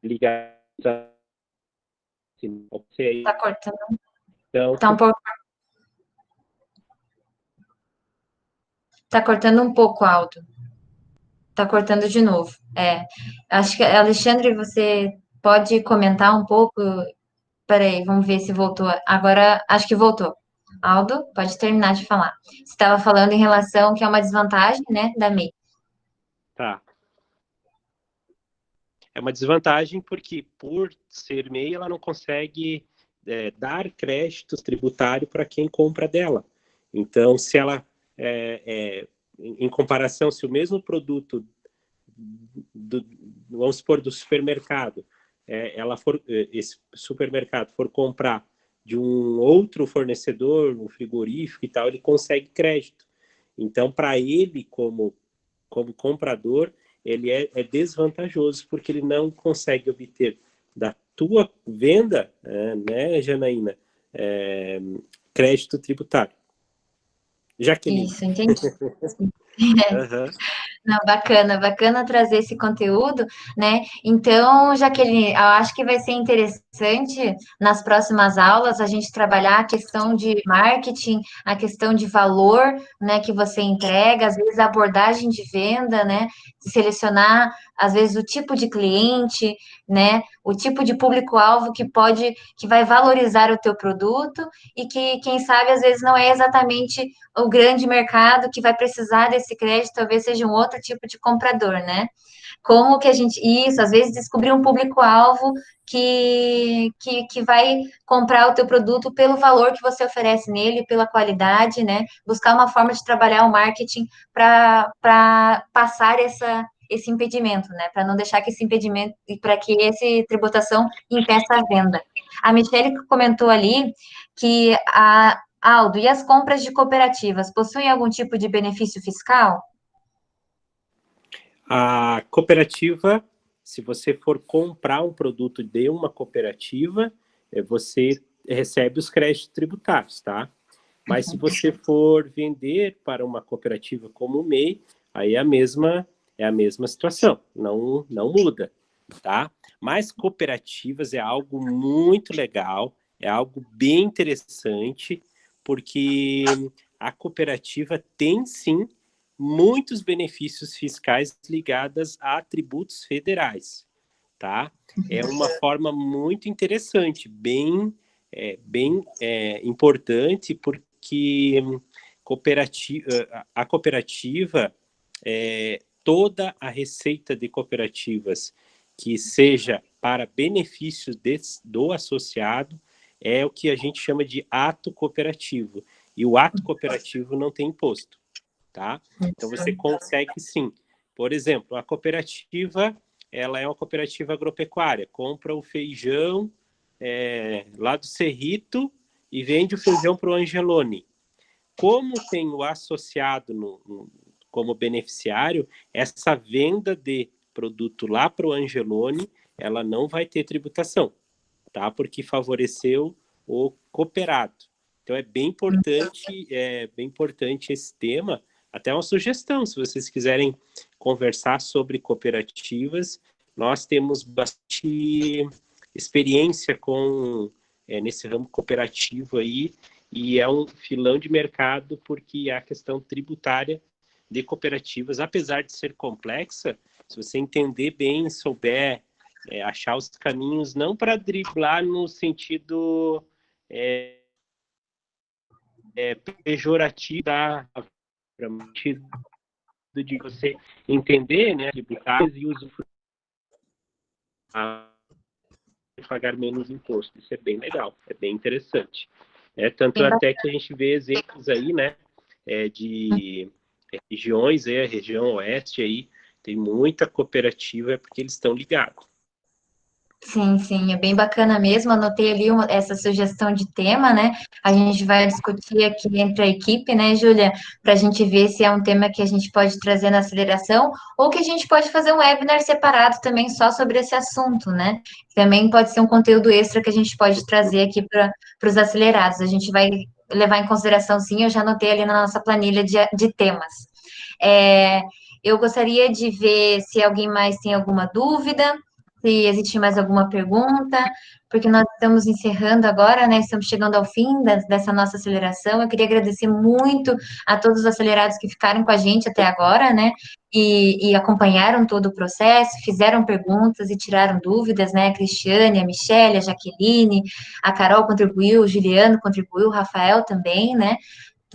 ligar. Está cortando. Então, Tá um pouco. Tá cortando um pouco, Aldo. Tá cortando de novo. Acho que, Alexandre, você pode comentar um pouco? Peraí, vamos ver se voltou. Agora, acho que voltou. Aldo, pode terminar de falar. Você estava falando em relação que é uma desvantagem, né, da MEI. Tá. É uma desvantagem porque, por ser MEI, ela não consegue dar créditos tributários para quem compra dela. Então, se ela, em comparação, se o mesmo produto, vamos supor, do supermercado, esse supermercado for comprar de um outro fornecedor, um frigorífico e tal, ele consegue crédito. Então, para ele, como comprador, ele é desvantajoso, porque ele não consegue obter da tua venda, né, Janaína, crédito tributário. Jaqueline. Isso, entendi. Uhum. Não, bacana trazer esse conteúdo, né? Então, Jaqueline, eu acho que vai ser interessante nas próximas aulas a gente trabalhar a questão de marketing, a questão de valor, né, que você entrega, às vezes a abordagem de venda, né? Selecionar, às vezes, o tipo de cliente, né? O tipo de público-alvo que vai valorizar o teu produto e que, quem sabe, às vezes não é exatamente o grande mercado que vai precisar desse crédito, talvez seja um outro outro tipo de comprador, né? Como que a gente... Isso, às vezes descobrir um público-alvo que vai comprar o teu produto pelo valor que você oferece nele, pela qualidade, né? Buscar uma forma de trabalhar o marketing para passar esse impedimento, né? Para não deixar que esse impedimento, para que essa tributação impeça a venda. A Michelle comentou ali que Aldo, e as compras de cooperativas possuem algum tipo de benefício fiscal? A cooperativa, se você for comprar um produto de uma cooperativa, você recebe os créditos tributários, tá? Mas se você for vender para uma cooperativa como o MEI, aí é a mesma situação, não muda, tá? Mas cooperativas é algo muito legal, é algo bem interessante, porque a cooperativa tem, sim, muitos benefícios fiscais ligados a tributos federais, tá? É uma forma muito interessante, bem importante, porque a cooperativa, toda a receita de cooperativas que seja para benefícios do associado é o que a gente chama de ato cooperativo. E o ato cooperativo não tem imposto, tá? Então você consegue sim. Por exemplo, a cooperativa, ela é uma cooperativa agropecuária, compra o feijão lá do Cerrito e vende o feijão para o Angeloni. Como tem o associado como beneficiário, essa venda de produto lá para o Angeloni, ela não vai ter tributação, tá? Porque favoreceu o cooperado. Então é bem importante esse tema. Até uma sugestão, se vocês quiserem conversar sobre cooperativas, nós temos bastante experiência nesse ramo cooperativo aí, e é um filão de mercado, porque a questão tributária de cooperativas, apesar de ser complexa, se você entender bem, souber achar os caminhos, não para driblar no sentido pejorativo, no sentido de você entender, né, tributar e usufruir, pagar menos imposto. Isso é bem legal, é bem interessante. Tanto até que a gente vê exemplos aí, né, de regiões, a região oeste aí, tem muita cooperativa, porque eles estão ligados. Sim, é bem bacana mesmo. Anotei ali essa sugestão de tema, né? A gente vai discutir aqui entre a equipe, né, Júlia, para a gente ver se é um tema que a gente pode trazer na aceleração ou que a gente pode fazer um webinar separado também só sobre esse assunto, né? Também pode ser um conteúdo extra que a gente pode trazer aqui para os acelerados. A gente vai levar em consideração, sim, eu já anotei ali na nossa planilha de temas. Eu gostaria de ver se alguém mais tem alguma dúvida, se existe mais alguma pergunta, porque nós estamos encerrando agora, né? Estamos chegando ao fim dessa nossa aceleração. Eu queria agradecer muito a todos os acelerados que ficaram com a gente até agora, né? E acompanharam todo o processo, fizeram perguntas e tiraram dúvidas, né? A Cristiane, a Michelle, a Jaqueline, a Carol contribuiu, o Juliano contribuiu, o Rafael também, né?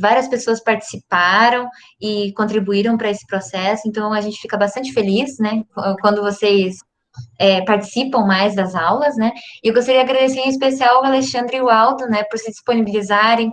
Várias pessoas participaram e contribuíram para esse processo, então a gente fica bastante feliz, né? Quando vocês participam mais das aulas, né? E eu gostaria de agradecer em especial ao Alexandre e o Aldo, né, por disponibilizarem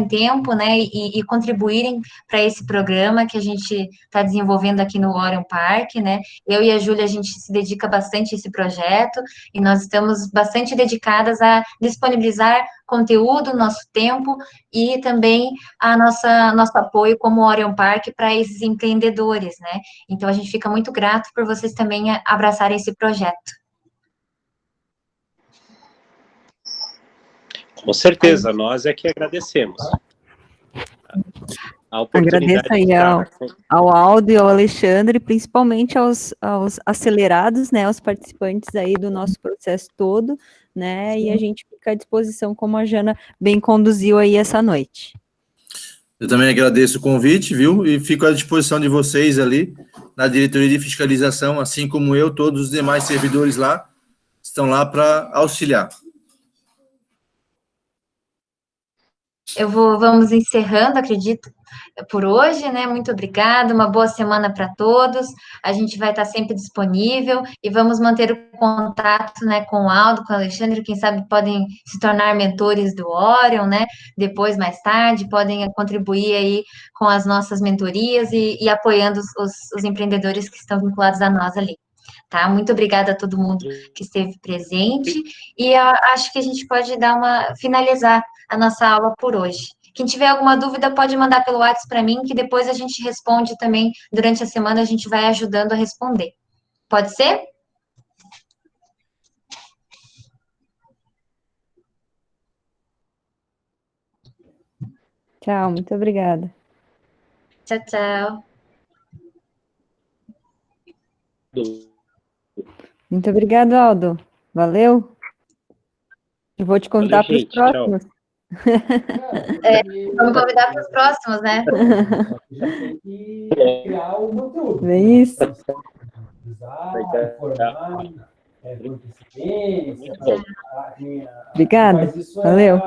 tempo, né, e contribuírem para esse programa que a gente está desenvolvendo aqui no Orion Park, né? Eu e a Júlia, a gente se dedica bastante a esse projeto e nós estamos bastante dedicadas a disponibilizar conteúdo, nosso tempo e também nosso apoio como Orion Park para esses empreendedores, né? Então, a gente fica muito grato por vocês também abraçarem esse projeto. Com certeza, nós é que agradecemos. A oportunidade Agradeço aí ao Aldo e ao Alexandre, principalmente aos acelerados, né, aos participantes aí do nosso processo todo, né, sim. E a gente fica à disposição, como a Jana bem conduziu aí essa noite. Eu também agradeço o convite, viu, e fico à disposição de vocês ali, na diretoria de fiscalização, assim como eu, todos os demais servidores lá, estão lá para auxiliar. Vamos encerrando, acredito, por hoje, né? Muito obrigada, uma boa semana para todos. A gente vai estar sempre disponível e vamos manter o contato, né, com o Aldo, com o Alexandre, quem sabe podem se tornar mentores do Orion, né? Depois, mais tarde, podem contribuir aí com as nossas mentorias e apoiando os empreendedores que estão vinculados a nós ali. Tá? Muito obrigada a todo mundo que esteve presente e acho que a gente pode finalizar a nossa aula por hoje. Quem tiver alguma dúvida pode mandar pelo WhatsApp para mim, que depois a gente responde também durante a semana, a gente vai ajudando a responder. Pode ser? Tchau, muito obrigada. Tchau, tchau. Muito obrigado, Aldo. Valeu. Eu vou te convidar para os próximos. Vamos convidar para os próximos, né? Já tem que criar o conteúdo. É isso. Informar, com antecedência. Obrigada. Valeu.